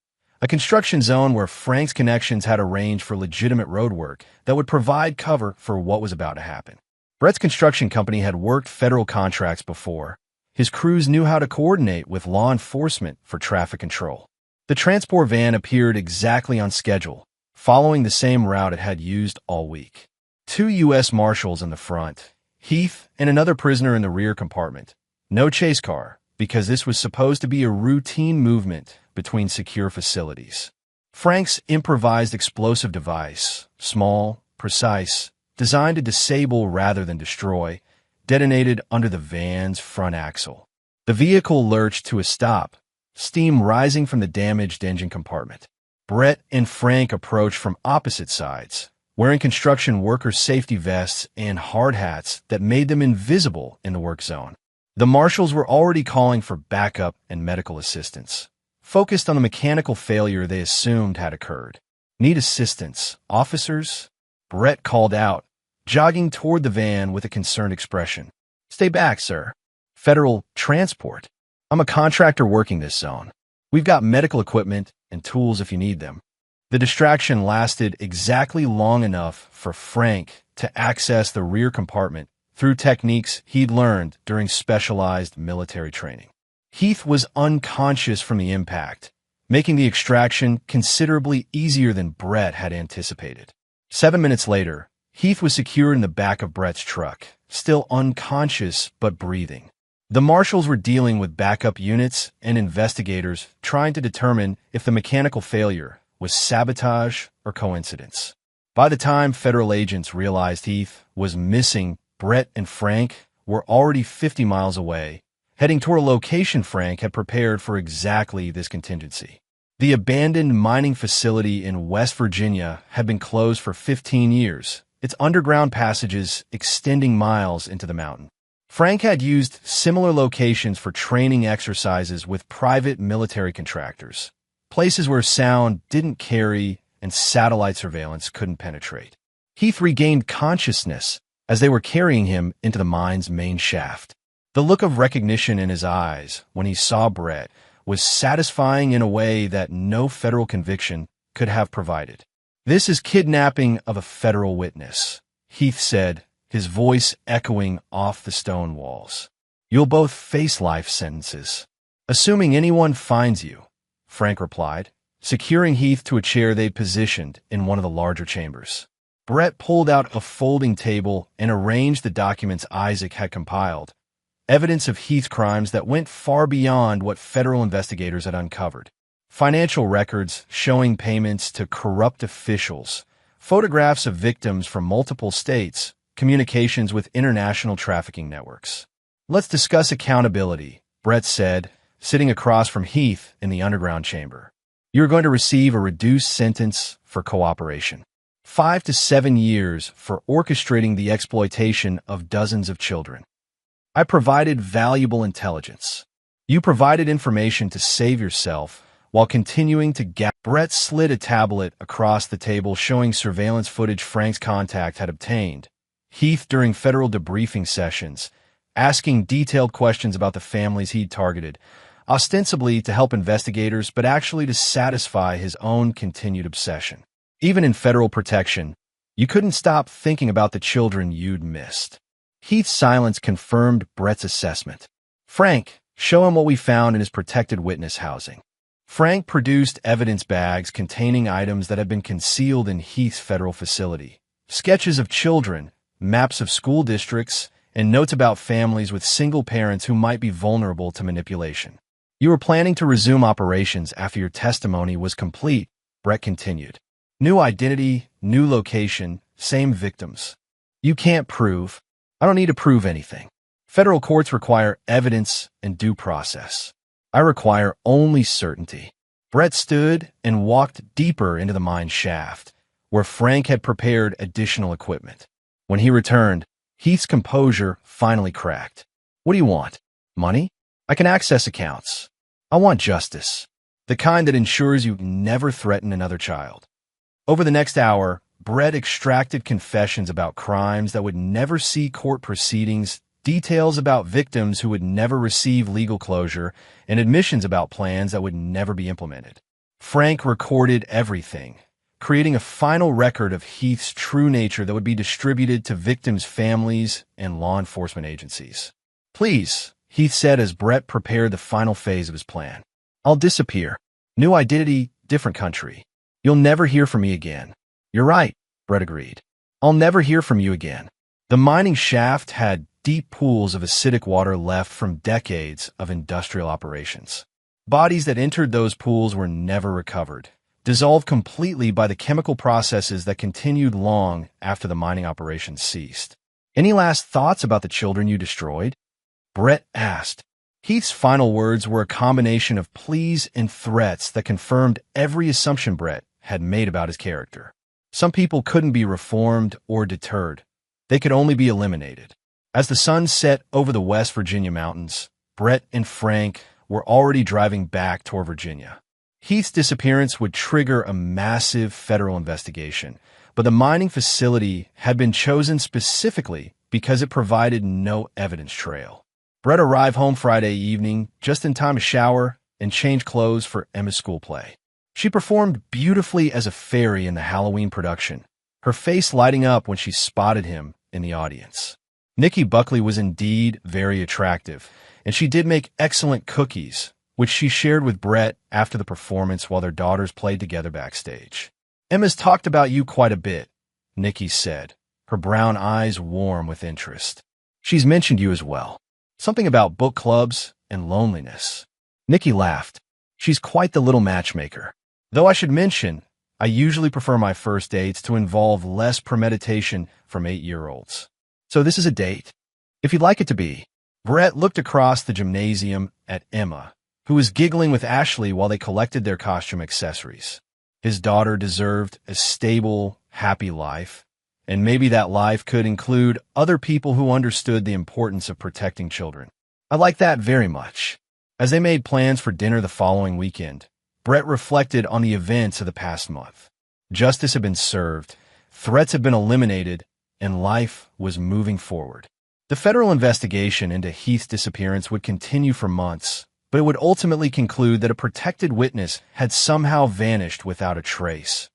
a construction zone where Frank's connections had arranged for legitimate roadwork that would provide cover for what was about to happen. Brett's construction company had worked federal contracts before. His crews knew how to coordinate with law enforcement for traffic control. The transport van appeared exactly on schedule, following the same route it had used all week. 2 U.S. Marshals in the front, Heath and another prisoner in the rear compartment. No chase car, because this was supposed to be a routine movement between secure facilities. Frank's improvised explosive device, small, precise, designed to disable rather than destroy, detonated under the van's front axle. The vehicle lurched to a stop, steam rising from the damaged engine compartment. Brett and Frank approached from opposite sides, wearing construction workers' safety vests and hard hats that made them invisible in the work zone. The marshals were already calling for backup and medical assistance, focused on the mechanical failure they assumed had occurred. "Need assistance, officers?" Brett called out, jogging toward the van with a concerned expression. "Stay back, sir. Federal transport. I'm a contractor working this zone. We've got medical equipment and tools if you need them." The distraction lasted exactly long enough for Frank to access the rear compartment through techniques he'd learned during specialized military training. Heath was unconscious from the impact, making the extraction considerably easier than Brett had anticipated. 7 minutes later, Heath was secured in the back of Brett's truck, still unconscious but breathing. The marshals were dealing with backup units and investigators trying to determine if the mechanical failure was sabotage or coincidence. By the time federal agents realized Heath was missing, Brett and Frank were already 50 miles away, heading toward a location Frank had prepared for exactly this contingency. The abandoned mining facility in West Virginia had been closed for 15 years, its underground passages extending miles into the mountain. Frank had used similar locations for training exercises with private military contractors, places where sound didn't carry and satellite surveillance couldn't penetrate. Heath regained consciousness as they were carrying him into the mine's main shaft. The look of recognition in his eyes when he saw Brett was satisfying in a way that no federal conviction could have provided. "This is kidnapping of a federal witness," Heath said, his voice echoing off the stone walls. "You'll both face life sentences, assuming anyone finds you," Frank replied, securing Heath to a chair they'd positioned in one of the larger chambers. Brett pulled out a folding table and arranged the documents Isaac had compiled, evidence of Heath's crimes that went far beyond what federal investigators had uncovered. Financial records showing payments to corrupt officials, photographs of victims from multiple states, communications with international trafficking networks. "Let's discuss accountability," Brett said, sitting across from Heath in the underground chamber. "You're going to receive a reduced sentence for cooperation. 5 to 7 years for orchestrating the exploitation of dozens of children. I provided valuable intelligence. You provided information to save yourself while continuing to gap." Brett slid a tablet across the table showing surveillance footage Frank's contact had obtained. Heath during federal debriefing sessions, asking detailed questions about the families he'd targeted, ostensibly to help investigators, but actually to satisfy his own continued obsession. Even in federal protection, you couldn't stop thinking about the children you'd missed. Heath's silence confirmed Brett's assessment. "Frank, show him what we found in his protected witness housing." Frank produced evidence bags containing items that had been concealed in Heath's federal facility. Sketches of children, maps of school districts, and notes about families with single parents who might be vulnerable to manipulation. "You were planning to resume operations after your testimony was complete," Brett continued. "New identity, new location, same victims. You can't prove. I don't need to prove anything. Federal courts require evidence and due process. I require only certainty." Brett stood and walked deeper into the mine shaft, where Frank had prepared additional equipment. When he returned, Heath's composure finally cracked. "What do you want? Money? I can access accounts. I want justice. The kind that ensures you never threaten another child." Over the next hour, Brett extracted confessions about crimes that would never see court proceedings, details about victims who would never receive legal closure, and admissions about plans that would never be implemented. Frank recorded everything, creating a final record of Heath's true nature that would be distributed to victims' families and law enforcement agencies. "Please," Heath said as Brett prepared the final phase of his plan. "I'll disappear. New identity, different country. You'll never hear from me again." "You're right," Brett agreed. "I'll never hear from you again." The mining shaft had deep pools of acidic water left from decades of industrial operations. Bodies that entered those pools were never recovered, dissolved completely by the chemical processes that continued long after the mining operations ceased. "Any last thoughts about the children you destroyed?" Brett asked. Heath's final words were a combination of pleas and threats that confirmed every assumption Brett had made about his character. Some people couldn't be reformed or deterred. They could only be eliminated. As the sun set over the West Virginia mountains, Brett and Frank were already driving back toward Virginia. Heath's disappearance would trigger a massive federal investigation, but the mining facility had been chosen specifically because it provided no evidence trail. Brett arrived home Friday evening just in time to shower and change clothes for Emma's school play. She performed beautifully as a fairy in the Halloween production, her face lighting up when she spotted him in the audience. Nikki Buckley was indeed very attractive, and she did make excellent cookies, which she shared with Brett after the performance while their daughters played together backstage. "Emma's talked about you quite a bit," Nikki said, her brown eyes warm with interest. "She's mentioned you as well. Something about book clubs and loneliness." Nikki laughed. "She's quite the little matchmaker. Though I should mention, I usually prefer my first dates to involve less premeditation from 8-year-olds. So this is a date, if you'd like it to be." Brett looked across the gymnasium at Emma, who was giggling with Ashley while they collected their costume accessories. His daughter deserved a stable, happy life, and maybe that life could include other people who understood the importance of protecting children. "I like that very much." As they made plans for dinner the following weekend, Brett reflected on the events of the past month. Justice had been served, threats had been eliminated, and life was moving forward. The federal investigation into Heath's disappearance would continue for months, but it would ultimately conclude that a protected witness had somehow vanished without a trace.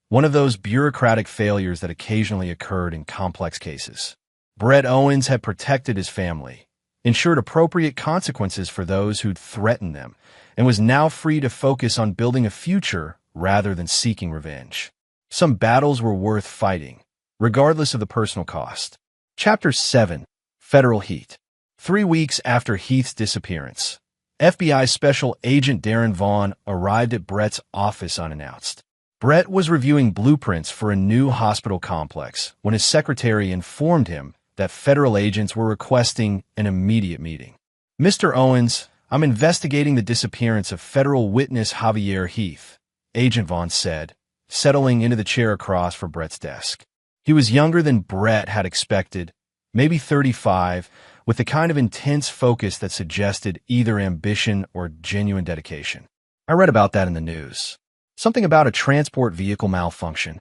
One of those bureaucratic failures that occasionally occurred in complex cases. Brett Owens had protected his family, ensured appropriate consequences for those who'd threatened them, and was now free to focus on building a future rather than seeking revenge. Some battles were worth fighting, regardless of the personal cost. Chapter 7. Federal Heat. 3 weeks after Heath's disappearance, FBI Special Agent Darren Vaughn arrived at Brett's office unannounced. Brett was reviewing blueprints for a new hospital complex when his secretary informed him that federal agents were requesting an immediate meeting. "Mr. Owens, I'm investigating the disappearance of federal witness Javier Heath," Agent Vaughn said, settling into the chair across from Brett's desk. He was younger than Brett had expected, maybe 35, with the kind of intense focus that suggested either ambition or genuine dedication. "I read about that in the news. Something about a transport vehicle malfunction.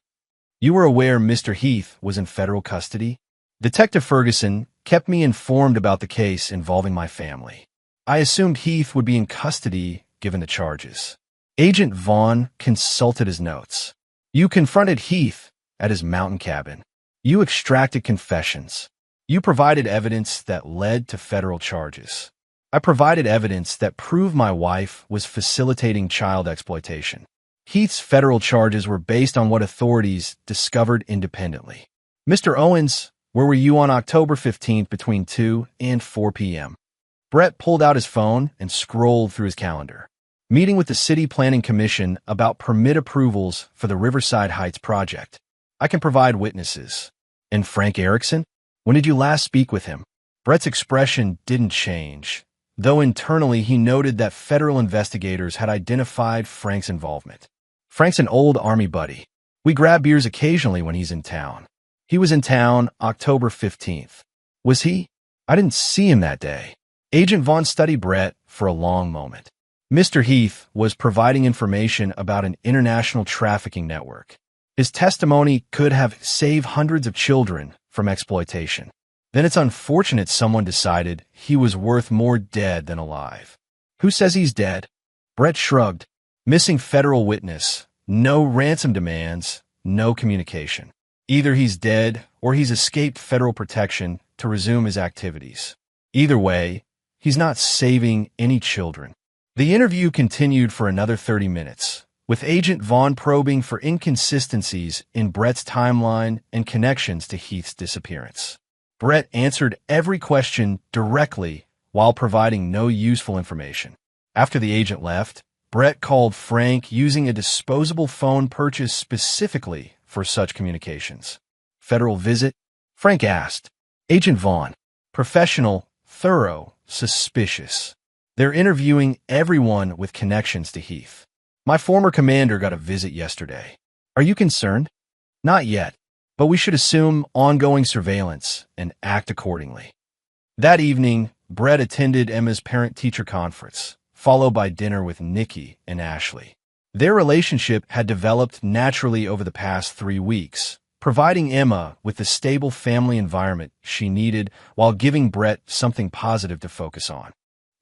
You were aware Mr. Heath was in federal custody?" Detective Ferguson kept me informed about the case involving my family. "I assumed Heath would be in custody given the charges." Agent Vaughn consulted his notes. "You confronted Heath at his mountain cabin. You extracted confessions. You provided evidence that led to federal charges. I provided evidence that proved my wife was facilitating child exploitation. Heath's federal charges were based on what authorities discovered independently. Mr. Owens, where were you on October 15th between 2 and 4 p.m.? Brett pulled out his phone and scrolled through his calendar. "Meeting with the City Planning Commission about permit approvals for the Riverside Heights project. I can provide witnesses." "And Frank Erickson? When did you last speak with him?" Brett's expression didn't change, though internally he noted that federal investigators had identified Frank's involvement. "Frank's an old Army buddy. We grab beers occasionally when he's in town. He was in town October 15th. Was he? I didn't see him that day." Agent Vaughn studied Brett for a long moment. Mr. Heath was providing information about an international trafficking network. His testimony could have saved hundreds of children from exploitation. Then it's unfortunate someone decided he was worth more dead than alive. "Who says he's dead?" Brett shrugged. "Missing federal witness, no ransom demands, no communication. Either he's dead or he's escaped federal protection to resume his activities. Either way, he's not saving any children." The interview continued for another 30 minutes, with Agent Vaughn probing for inconsistencies in Brett's timeline and connections to Heath's disappearance. Brett answered every question directly while providing no useful information. After the agent left, Brett called Frank using a disposable phone purchased specifically for such communications. "Federal visit?" Frank asked. Agent Vaughn. "Professional, thorough, suspicious. They're interviewing everyone with connections to Heath. My former commander got a visit yesterday. Are you concerned?" "Not yet, but we should assume ongoing surveillance and act accordingly." That evening, Brett attended Emma's parent-teacher conference, followed by dinner with Nikki and Ashley. Their relationship had developed naturally over the past 3 weeks, providing Emma with the stable family environment she needed while giving Brett something positive to focus on.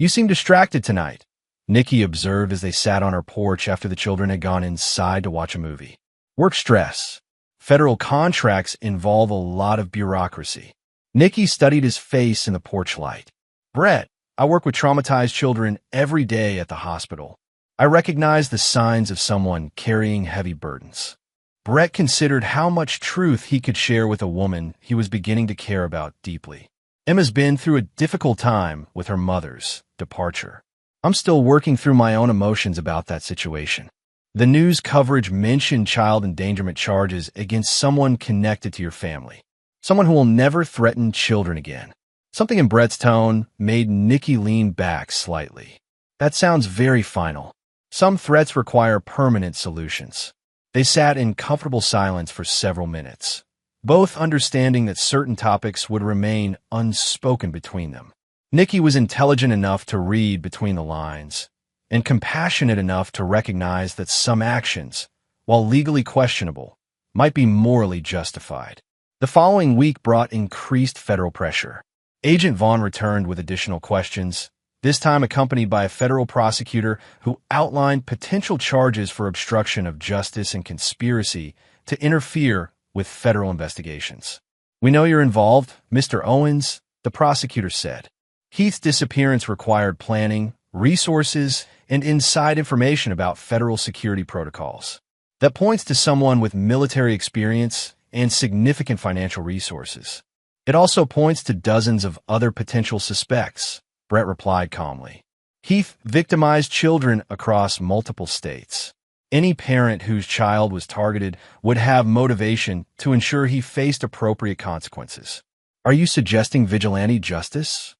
"You seem distracted tonight," Nikki observed as they sat on her porch after the children had gone inside to watch a movie. "Work stress. Federal contracts involve a lot of bureaucracy." Nikki studied his face in the porch light. "Brett, I work with traumatized children every day at the hospital. I recognize the signs of someone carrying heavy burdens." Brett considered how much truth he could share with a woman he was beginning to care about deeply. "Emma's been through a difficult time with her mother's departure. I'm still working through my own emotions about that situation. The news coverage mentioned child endangerment charges against someone connected to your family, someone who will never threaten children again." Something in Brett's tone made Nikki lean back slightly. "That sounds very final. Some threats require permanent solutions." They sat in comfortable silence for several minutes, both understanding that certain topics would remain unspoken between them. Nikki was intelligent enough to read between the lines, and compassionate enough to recognize that some actions, while legally questionable, might be morally justified. The following week brought increased federal pressure. Agent Vaughn returned with additional questions, this time accompanied by a federal prosecutor who outlined potential charges for obstruction of justice and conspiracy to interfere with federal investigations. "We know you're involved, Mr. Owens," the prosecutor said. "Heath's disappearance required planning, resources, and inside information about federal security protocols. That points to someone with military experience and significant financial resources." It also points to dozens of other potential suspects, Brett replied calmly. Heath victimized children across multiple states. Any parent whose child was targeted would have motivation to ensure he faced appropriate consequences. Are you suggesting vigilante justice?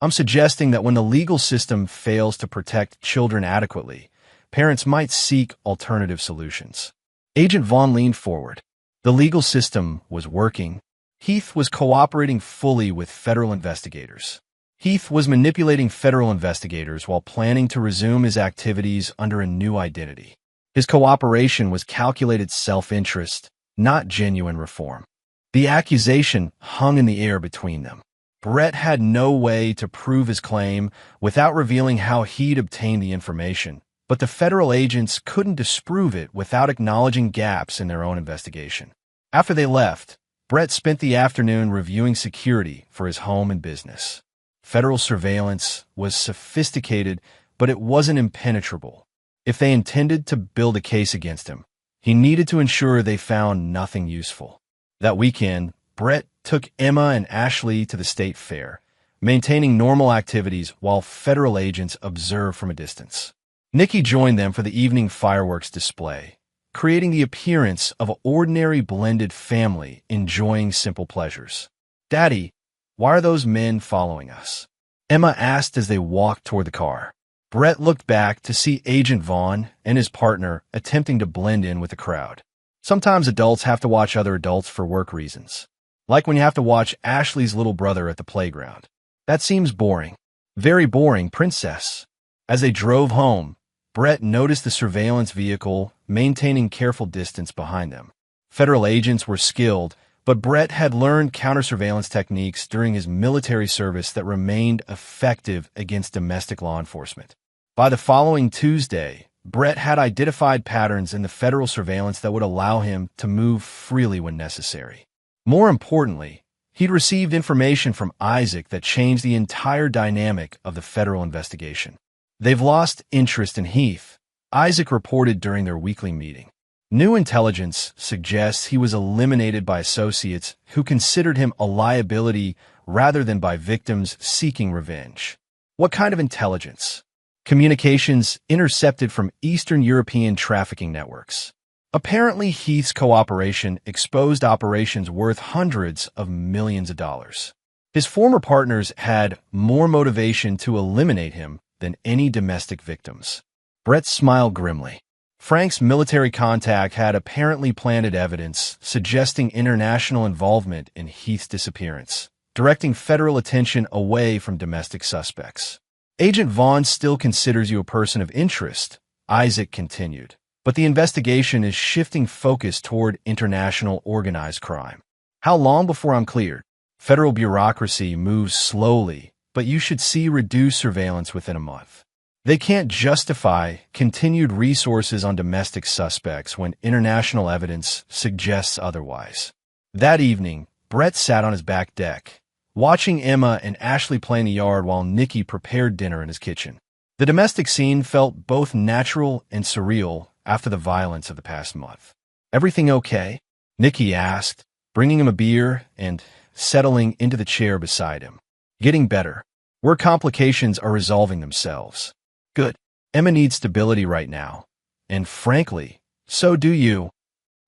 I'm suggesting that when the legal system fails to protect children adequately, parents might seek alternative solutions. Agent Vaughn leaned forward. The legal system was working. Heath was cooperating fully with federal investigators. Heath was manipulating federal investigators while planning to resume his activities under a new identity. His cooperation was calculated self-interest, not genuine reform. The accusation hung in the air between them. Brett had no way to prove his claim without revealing how he'd obtained the information, but the federal agents couldn't disprove it without acknowledging gaps in their own investigation. After they left, Brett spent the afternoon reviewing security for his home and business. Federal surveillance was sophisticated, but it wasn't impenetrable. If they intended to build a case against him, he needed to ensure they found nothing useful. That weekend, Brett took Emma and Ashley to the state fair, maintaining normal activities while federal agents observed from a distance. Nikki joined them for the evening fireworks display, creating the appearance of an ordinary blended family enjoying simple pleasures. "Daddy, why are those men following us?" Emma asked as they walked toward the car. Brett looked back to see Agent Vaughn and his partner attempting to blend in with the crowd. Sometimes adults have to watch other adults for work reasons. Like when you have to watch Ashley's little brother at the playground. That seems boring. Very boring, princess. As they drove home, Brett noticed the surveillance vehicle maintaining careful distance behind them. Federal agents were skilled, but Brett had learned counter-surveillance techniques during his military service that remained effective against domestic law enforcement. By the following Tuesday, Brett had identified patterns in the federal surveillance that would allow him to move freely when necessary. More importantly, he'd received information from Isaac that changed the entire dynamic of the federal investigation. "They've lost interest in Heath," Isaac reported during their weekly meeting. New intelligence suggests he was eliminated by associates who considered him a liability rather than by victims seeking revenge. What kind of intelligence? Communications intercepted from Eastern European trafficking networks. Apparently, Heath's cooperation exposed operations worth hundreds of millions of dollars. His former partners had more motivation to eliminate him than any domestic victims. Brett smiled grimly. Frank's military contact had apparently planted evidence suggesting international involvement in Heath's disappearance, directing federal attention away from domestic suspects. "Agent Vaughn still considers you a person of interest," Isaac continued, "but the investigation is shifting focus toward international organized crime. How long before I'm cleared? Federal bureaucracy moves slowly, but you should see reduced surveillance within a month. They can't justify continued resources on domestic suspects when international evidence suggests otherwise." That evening, Brett sat on his back deck, watching Emma and Ashley play in the yard while Nikki prepared dinner in his kitchen. The domestic scene felt both natural and surreal after the violence of the past month. "Everything okay?" Nikki asked, bringing him a beer and settling into the chair beside him. "Getting better. Work complications are resolving themselves." "Good. Emma needs stability right now. And frankly, so do you."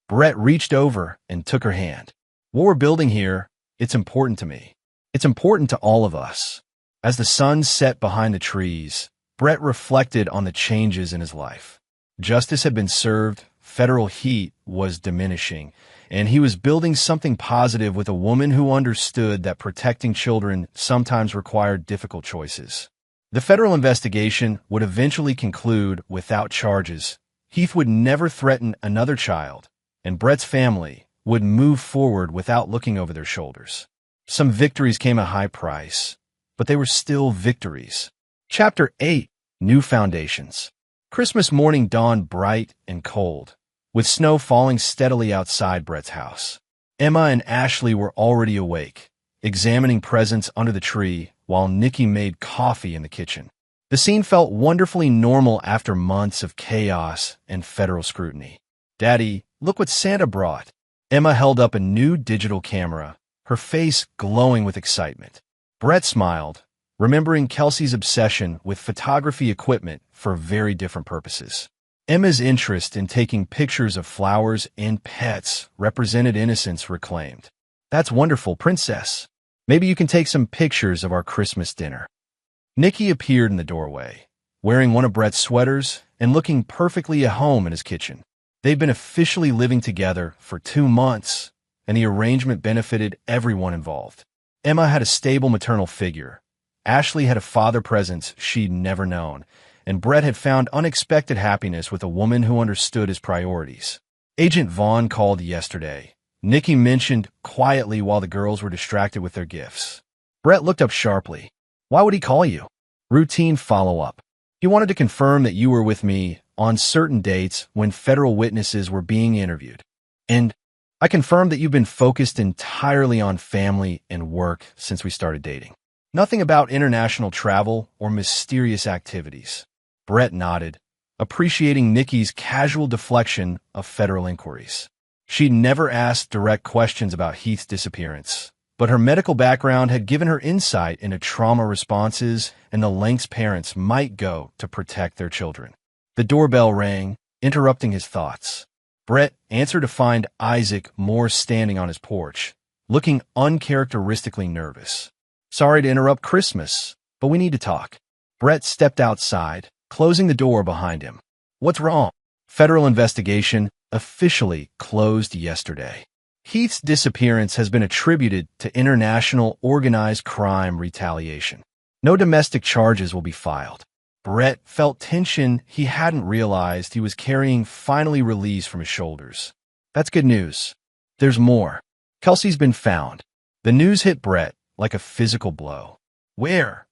Brett reached over and took her hand. "What we're building here, it's important to me. It's important to all of us." As the sun set behind the trees, Brett reflected on the changes in his life. Justice had been served, federal heat was diminishing, and he was building something positive with a woman who understood that protecting children sometimes required difficult choices. The federal investigation would eventually conclude without charges. Heath would never threaten another child, and Brett's family would move forward without looking over their shoulders. Some victories came at a high price, but they were still victories. Chapter 8. New Foundations. Christmas morning dawned bright and cold, with snow falling steadily outside Brett's house. Emma and Ashley were already awake, examining presents under the tree while Nikki made coffee in the kitchen. The scene felt wonderfully normal after months of chaos and federal scrutiny. "Daddy, look what Santa brought." Emma held up a new digital camera, her face glowing with excitement. Brett smiled, remembering Kelsey's obsession with photography equipment for very different purposes. Emma's interest in taking pictures of flowers and pets represented innocence reclaimed. "That's wonderful, princess. Maybe you can take some pictures of our Christmas dinner." Nikki appeared in the doorway, wearing one of Brett's sweaters and looking perfectly at home in his kitchen. They've been officially living together for 2 months, and the arrangement benefited everyone involved. Emma had a stable maternal figure. Ashley had a father presence she'd never known, and Brett had found unexpected happiness with a woman who understood his priorities. Agent Vaughn called yesterday. Nikki mentioned quietly while the girls were distracted with their gifts. Brett looked up sharply. "Why would he call you?" "Routine follow-up. He wanted to confirm that you were with me on certain dates when federal witnesses were being interviewed. And I confirmed that you've been focused entirely on family and work since we started dating. Nothing about international travel or mysterious activities." Brett nodded, appreciating Nikki's casual deflection of federal inquiries. She'd never asked direct questions about Heath's disappearance, but her medical background had given her insight into trauma responses and the lengths parents might go to protect their children. The doorbell rang, interrupting his thoughts. Brett answered to find Isaac Moore standing on his porch, looking uncharacteristically nervous. "Sorry to interrupt Christmas, but we need to talk." Brett stepped outside, closing the door behind him. "What's wrong?" "Federal investigation officially closed yesterday. Heath's disappearance has been attributed to international organized crime retaliation. No domestic charges will be filed." Brett felt tension he hadn't realized he was carrying finally released from his shoulders. "That's good news. There's more. Kelsey's been found." The news hit Brett like a physical blow. "Where?"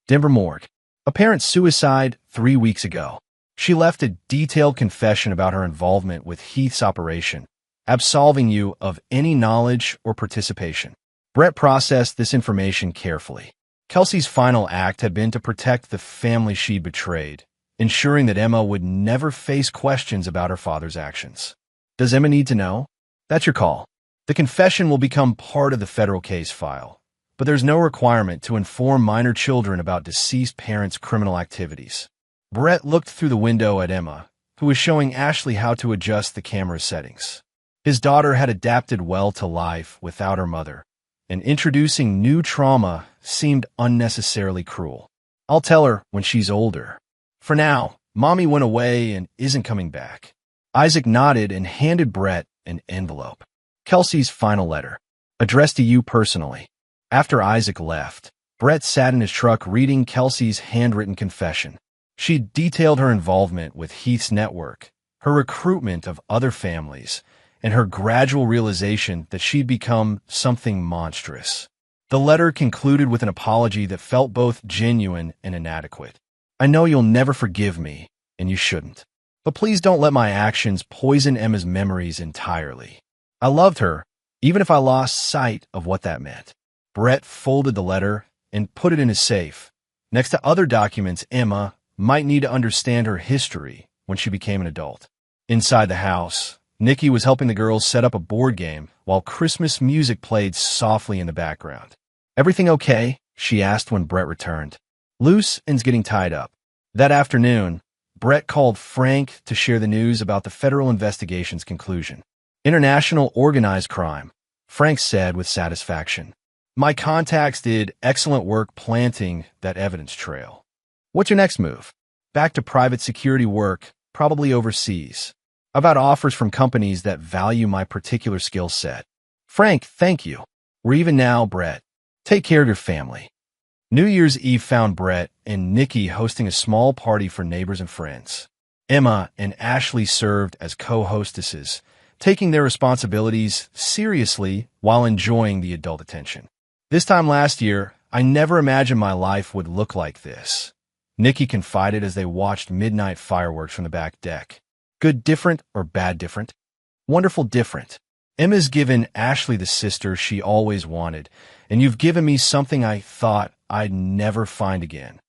"Denver morgue. Apparent suicide 3 weeks ago." She left a detailed confession about her involvement with Heath's operation, absolving you of any knowledge or participation. Brett processed this information carefully. Kelsey's final act had been to protect the family she betrayed, ensuring that Emma would never face questions about her father's actions. "Does Emma need to know?" "That's your call. The confession will become part of the federal case file, but there's no requirement to inform minor children about deceased parents' criminal activities." Brett looked through the window at Emma, who was showing Ashley how to adjust the camera settings. His daughter had adapted well to life without her mother, and introducing new trauma seemed unnecessarily cruel. "I'll tell her when she's older. For now, Mommy went away and isn't coming back." Isaac nodded and handed Brett an envelope. "Kelsey's final letter, addressed to you personally." After Isaac left, Brett sat in his truck reading Kelsey's handwritten confession. She detailed her involvement with Heath's network, her recruitment of other families, and her gradual realization that she'd become something monstrous. The letter concluded with an apology that felt both genuine and inadequate. "I know you'll never forgive me, and you shouldn't. But please don't let my actions poison Emma's memories entirely. I loved her, even if I lost sight of what that meant." Brett folded the letter and put it in his safe, next to other documents Emma might need to understand her history when she became an adult. Inside the house, Nikki was helping the girls set up a board game while Christmas music played softly in the background. "Everything okay?" she asked when Brett returned. "Loose and's getting tied up." That afternoon, Brett called Frank to share the news about the federal investigation's conclusion. "International organized crime," Frank said with satisfaction. "My contacts did excellent work planting that evidence trail. What's your next move?" "Back to private security work, probably overseas. I've had offers from companies that value my particular skill set." "Frank, thank you. We're even now, Brett. Take care of your family." New Year's Eve found Brett and Nikki hosting a small party for neighbors and friends. Emma and Ashley served as co-hostesses, taking their responsibilities seriously while enjoying the adult attention. "This time last year, I never imagined my life would look like this," Nikki confided as they watched midnight fireworks from the back deck. "Good different or bad different?" "Wonderful different. Emma's given Ashley the sister she always wanted, and you've given me something I thought I'd never find again."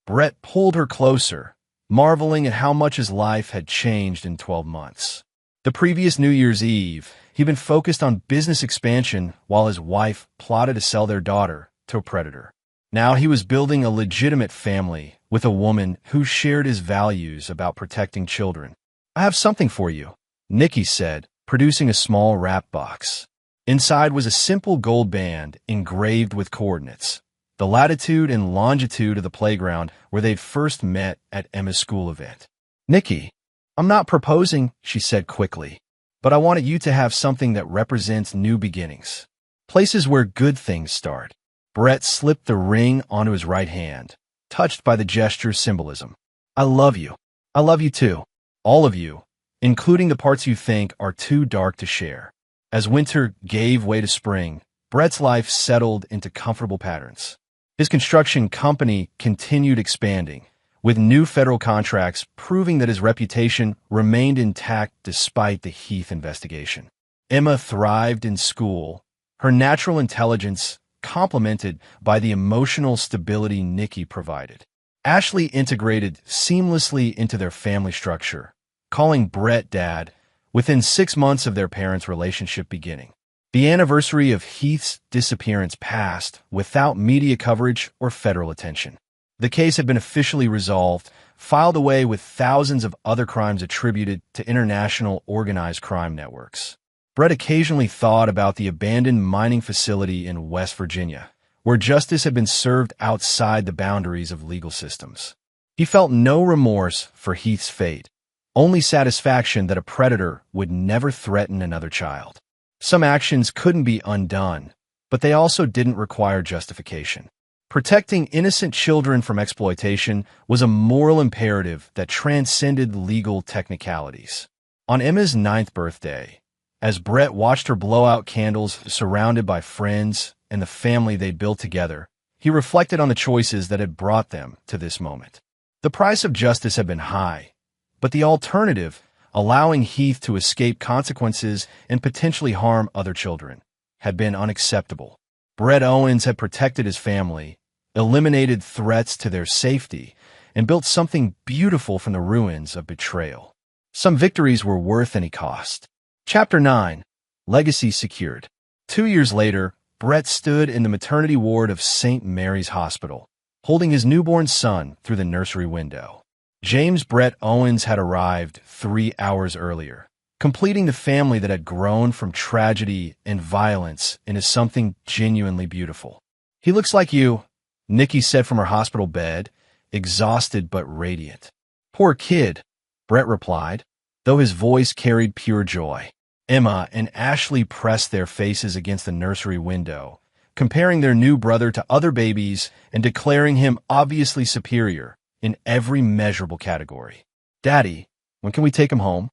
Brett pulled her closer, marveling at how much his life had changed in 12 months. The previous New Year's Eve, he'd been focused on business expansion while his wife plotted to sell their daughter to a predator. Now he was building a legitimate family with a woman who shared his values about protecting children. "I have something for you," Nikki said, producing a small wrap box. Inside was a simple gold band engraved with coordinates, the latitude and longitude of the playground where they'd first met at Emma's school event. "Nikki, I'm not proposing," she said quickly, "but I wanted you to have something that represents new beginnings. Places where good things start." Brett slipped the ring onto his right hand, touched by the gesture's symbolism. "I love you. I love you too. All of you, including the parts you think are too dark to share." As winter gave way to spring, Brett's life settled into comfortable patterns. His construction company continued expanding, with new federal contracts proving that his reputation remained intact despite the Heath investigation. Emma thrived in school, her natural intelligence complemented by the emotional stability Nikki provided. Ashley integrated seamlessly into their family structure, calling Brett Dad within 6 months of their parents' relationship beginning. The anniversary of Heath's disappearance passed without media coverage or federal attention. The case had been officially resolved, filed away with thousands of other crimes attributed to international organized crime networks. Brett occasionally thought about the abandoned mining facility in West Virginia, where justice had been served outside the boundaries of legal systems. He felt no remorse for Heath's fate, only satisfaction that a predator would never threaten another child. Some actions couldn't be undone, but they also didn't require justification. Protecting innocent children from exploitation was a moral imperative that transcended legal technicalities. On Emma's 9th birthday, as Brett watched her blow out candles surrounded by friends and the family they'd built together, he reflected on the choices that had brought them to this moment. The price of justice had been high, but the alternative, allowing Heath to escape consequences and potentially harm other children, had been unacceptable. Brett Owens had protected his family, eliminated threats to their safety, and built something beautiful from the ruins of betrayal. Some victories were worth any cost. Chapter 9. Legacy Secured. 2 years later, Brett stood in the maternity ward of St. Mary's Hospital, holding his newborn son through the nursery window. James Brett Owens had arrived 3 hours earlier, completing the family that had grown from tragedy and violence into something genuinely beautiful. "He looks like you," Nikki said from her hospital bed, exhausted but radiant. "Poor kid," Brett replied, though his voice carried pure joy. Emma and Ashley pressed their faces against the nursery window, comparing their new brother to other babies and declaring him obviously superior in every measurable category. "Daddy, when can we take him home?"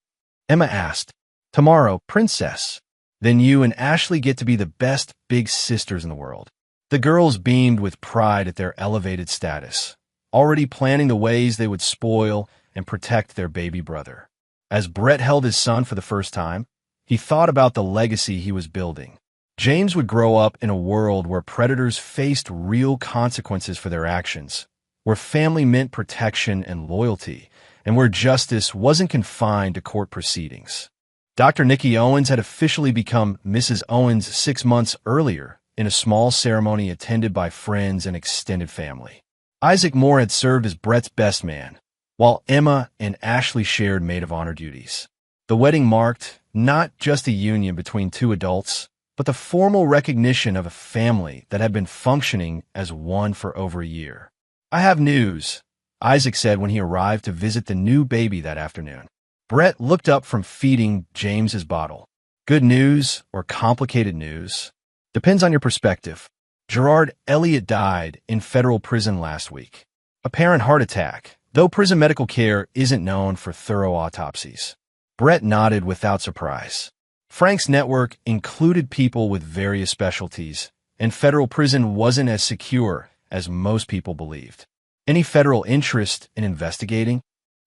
Emma asked. "Tomorrow, princess. Then you and Ashley get to be the best big sisters in the world." The girls beamed with pride at their elevated status, already planning the ways they would spoil and protect their baby brother. As Brett held his son for the first time, he thought about the legacy he was building. James would grow up in a world where predators faced real consequences for their actions, where family meant protection and loyalty, and where justice wasn't confined to court proceedings. Dr. Nikki Owens had officially become Mrs. Owens 6 months earlier in a small ceremony attended by friends and extended family. Isaac Moore had served as Brett's best man, while Emma and Ashley shared maid of honor duties. The wedding marked not just a union between two adults, but the formal recognition of a family that had been functioning as one for over a year. "I have news," Isaac said when he arrived to visit the new baby that afternoon. Brett looked up from feeding James's bottle. "Good news or complicated news? Depends on your perspective. Gerard Elliott died in federal prison last week. Apparent heart attack, though prison medical care isn't known for thorough autopsies." Brett nodded without surprise. Frank's network included people with various specialties, and federal prison wasn't as secure as most people believed. Any federal interest in investigating?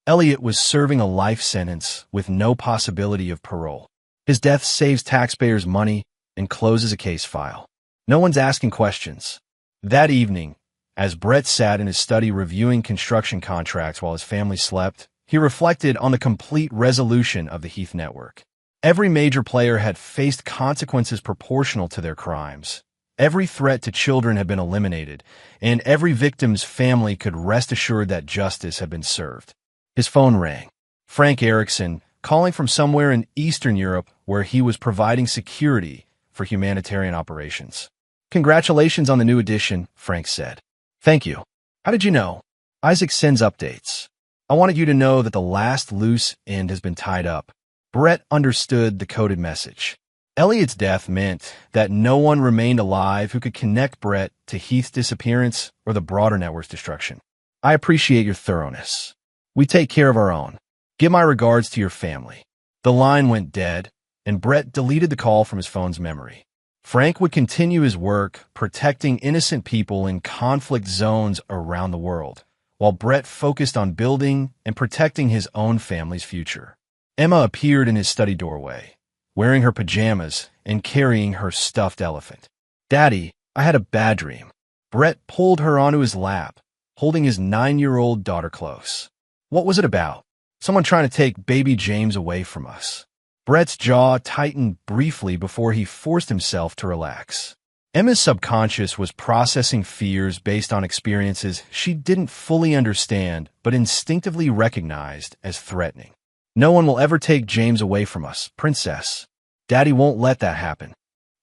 Elliott was serving a life sentence with no possibility of parole. His death saves taxpayers money and closes a case file. No one's asking questions. That evening, as Brett sat in his study reviewing construction contracts while his family slept, he reflected on the complete resolution of the Heath network. Every major player had faced consequences proportional to their crimes. Every threat to children had been eliminated, and every victim's family could rest assured that justice had been served. His phone rang. Frank Erickson, calling from somewhere in Eastern Europe where he was providing security for humanitarian operations. "Congratulations on the new edition," Frank said. "Thank you. How did you know?" "Isaac sends updates. I wanted you to know that the last loose end has been tied up." Brett understood the coded message. Elliot's death meant that no one remained alive who could connect Brett to Heath's disappearance or the broader network's destruction. "I appreciate your thoroughness. We take care of our own. Give my regards to your family." The line went dead, and Brett deleted the call from his phone's memory. Frank would continue his work protecting innocent people in conflict zones around the world, while Brett focused on building and protecting his own family's future. Emma appeared in his study doorway, wearing her pajamas and carrying her stuffed elephant. "Daddy, I had a bad dream." Brett pulled her onto his lap, holding his 9-year-old daughter close. "What was it about?" "Someone trying to take baby James away from us." Brett's jaw tightened briefly before he forced himself to relax. Emma's subconscious was processing fears based on experiences she didn't fully understand but instinctively recognized as threatening. "No one will ever take James away from us, Princess. Daddy won't let that happen."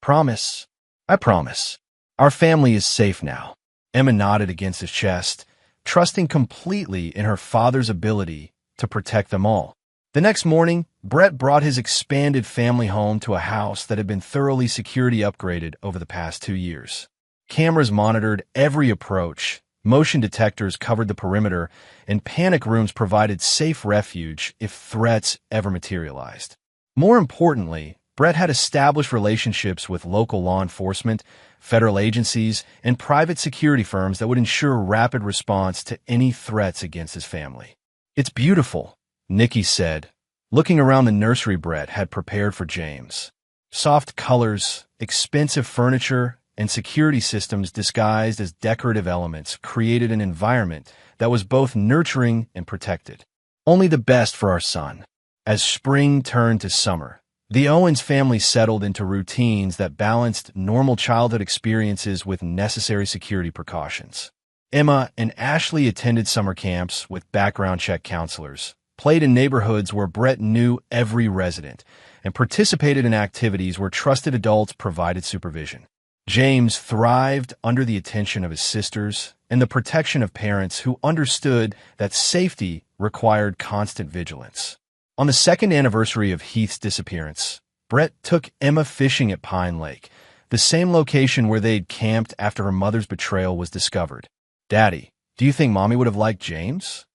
"Promise." "I promise. Our family is safe now." Emma nodded against his chest, trusting completely in her father's ability to protect them all. The next morning, Brett brought his expanded family home to a house that had been thoroughly security upgraded over the past 2 years. Cameras monitored every approach, motion detectors covered the perimeter, and panic rooms provided safe refuge if threats ever materialized. More importantly, Brett had established relationships with local law enforcement, federal agencies, and private security firms that would ensure rapid response to any threats against his family. "It's beautiful," Nikki said, looking around the nursery Brett had prepared for James. Soft colors, expensive furniture, and security systems disguised as decorative elements created an environment that was both nurturing and protected. "Only the best for our son." As spring turned to summer, the Owens family settled into routines that balanced normal childhood experiences with necessary security precautions. Emma and Ashley attended summer camps with background check counselors, played in neighborhoods where Brett knew every resident, and participated in activities where trusted adults provided supervision. James thrived under the attention of his sisters and the protection of parents who understood that safety required constant vigilance. On the second anniversary of Heath's disappearance, Brett took Emma fishing at Pine Lake, the same location where they'd camped after her mother's betrayal was discovered. "Daddy, do you think Mommy would have liked James?"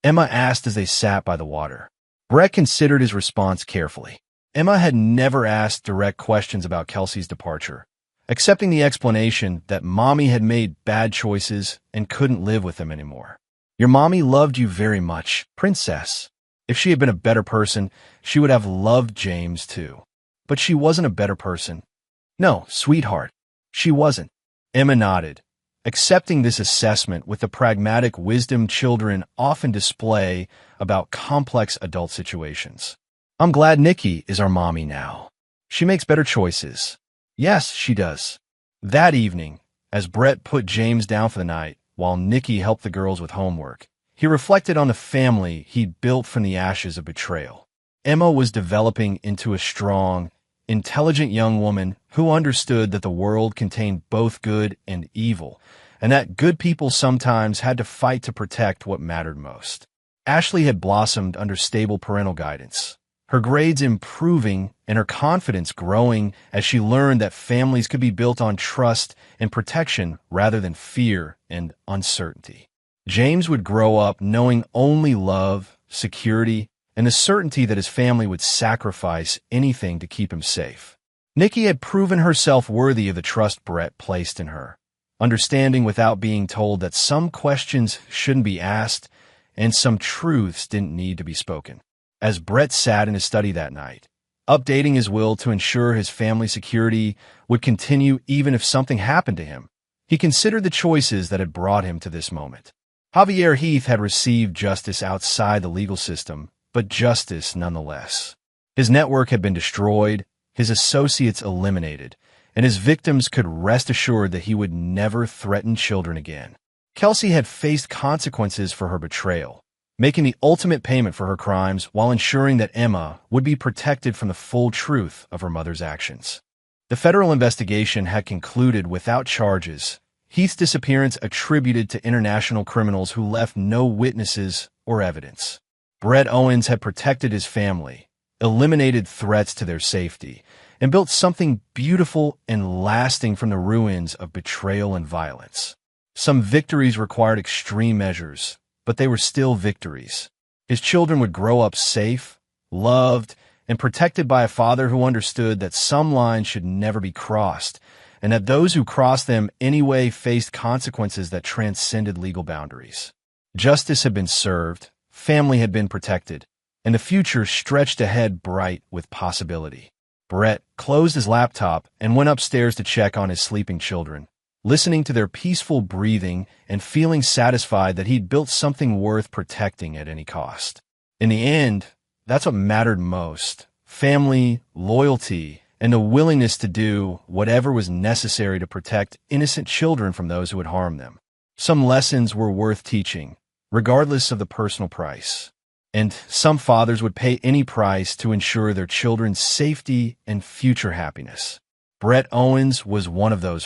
Emma asked as they sat by the water. Brett considered his response carefully. Emma had never asked direct questions about Kelsey's departure, accepting the explanation that Mommy had made bad choices and couldn't live with him anymore. "Your mommy loved you very much, Princess. If she had been a better person, she would have loved James too. But she wasn't a better person." "No, sweetheart, she wasn't." Emma nodded, accepting this assessment with the pragmatic wisdom children often display about complex adult situations. "I'm glad Nikki is our mommy now. She makes better choices." "Yes, she does." That evening, as Brett put James down for the night, while Nikki helped the girls with homework, he reflected on the family he'd built from the ashes of betrayal. Emma was developing into a strong, intelligent young woman who understood that the world contained both good and evil, and that good people sometimes had to fight to protect what mattered most. Ashley had blossomed under stable parental guidance, her grades improving and her confidence growing as she learned that families could be built on trust and protection rather than fear and uncertainty. James would grow up knowing only love, security, and the certainty that his family would sacrifice anything to keep him safe. Nikki had proven herself worthy of the trust Brett placed in her, understanding without being told that some questions shouldn't be asked and some truths didn't need to be spoken. As Brett sat in his study that night, updating his will to ensure his family's security would continue even if something happened to him, he considered the choices that had brought him to this moment. Javier Heath had received justice outside the legal system, but justice nonetheless. His network had been destroyed, his associates eliminated, and his victims could rest assured that he would never threaten children again. Kelsey had faced consequences for her betrayal, making the ultimate payment for her crimes while ensuring that Emma would be protected from the full truth of her mother's actions. The federal investigation had concluded without charges, Heath's disappearance attributed to international criminals who left no witnesses or evidence. Brett Owens had protected his family, eliminated threats to their safety, and built something beautiful and lasting from the ruins of betrayal and violence. Some victories required extreme measures, but they were still victories. His children would grow up safe, loved, and protected by a father who understood that some lines should never be crossed, and that those who crossed them anyway faced consequences that transcended legal boundaries. Justice had been served, family had been protected, and the future stretched ahead bright with possibility. Brett closed his laptop and went upstairs to check on his sleeping children, listening to their peaceful breathing and feeling satisfied that he'd built something worth protecting at any cost. In the end, that's what mattered most: family, loyalty, and the willingness to do whatever was necessary to protect innocent children from those who would harm them. Some lessons were worth teaching, regardless of the personal price. And some fathers would pay any price to ensure their children's safety and future happiness. Brett Owens was one of those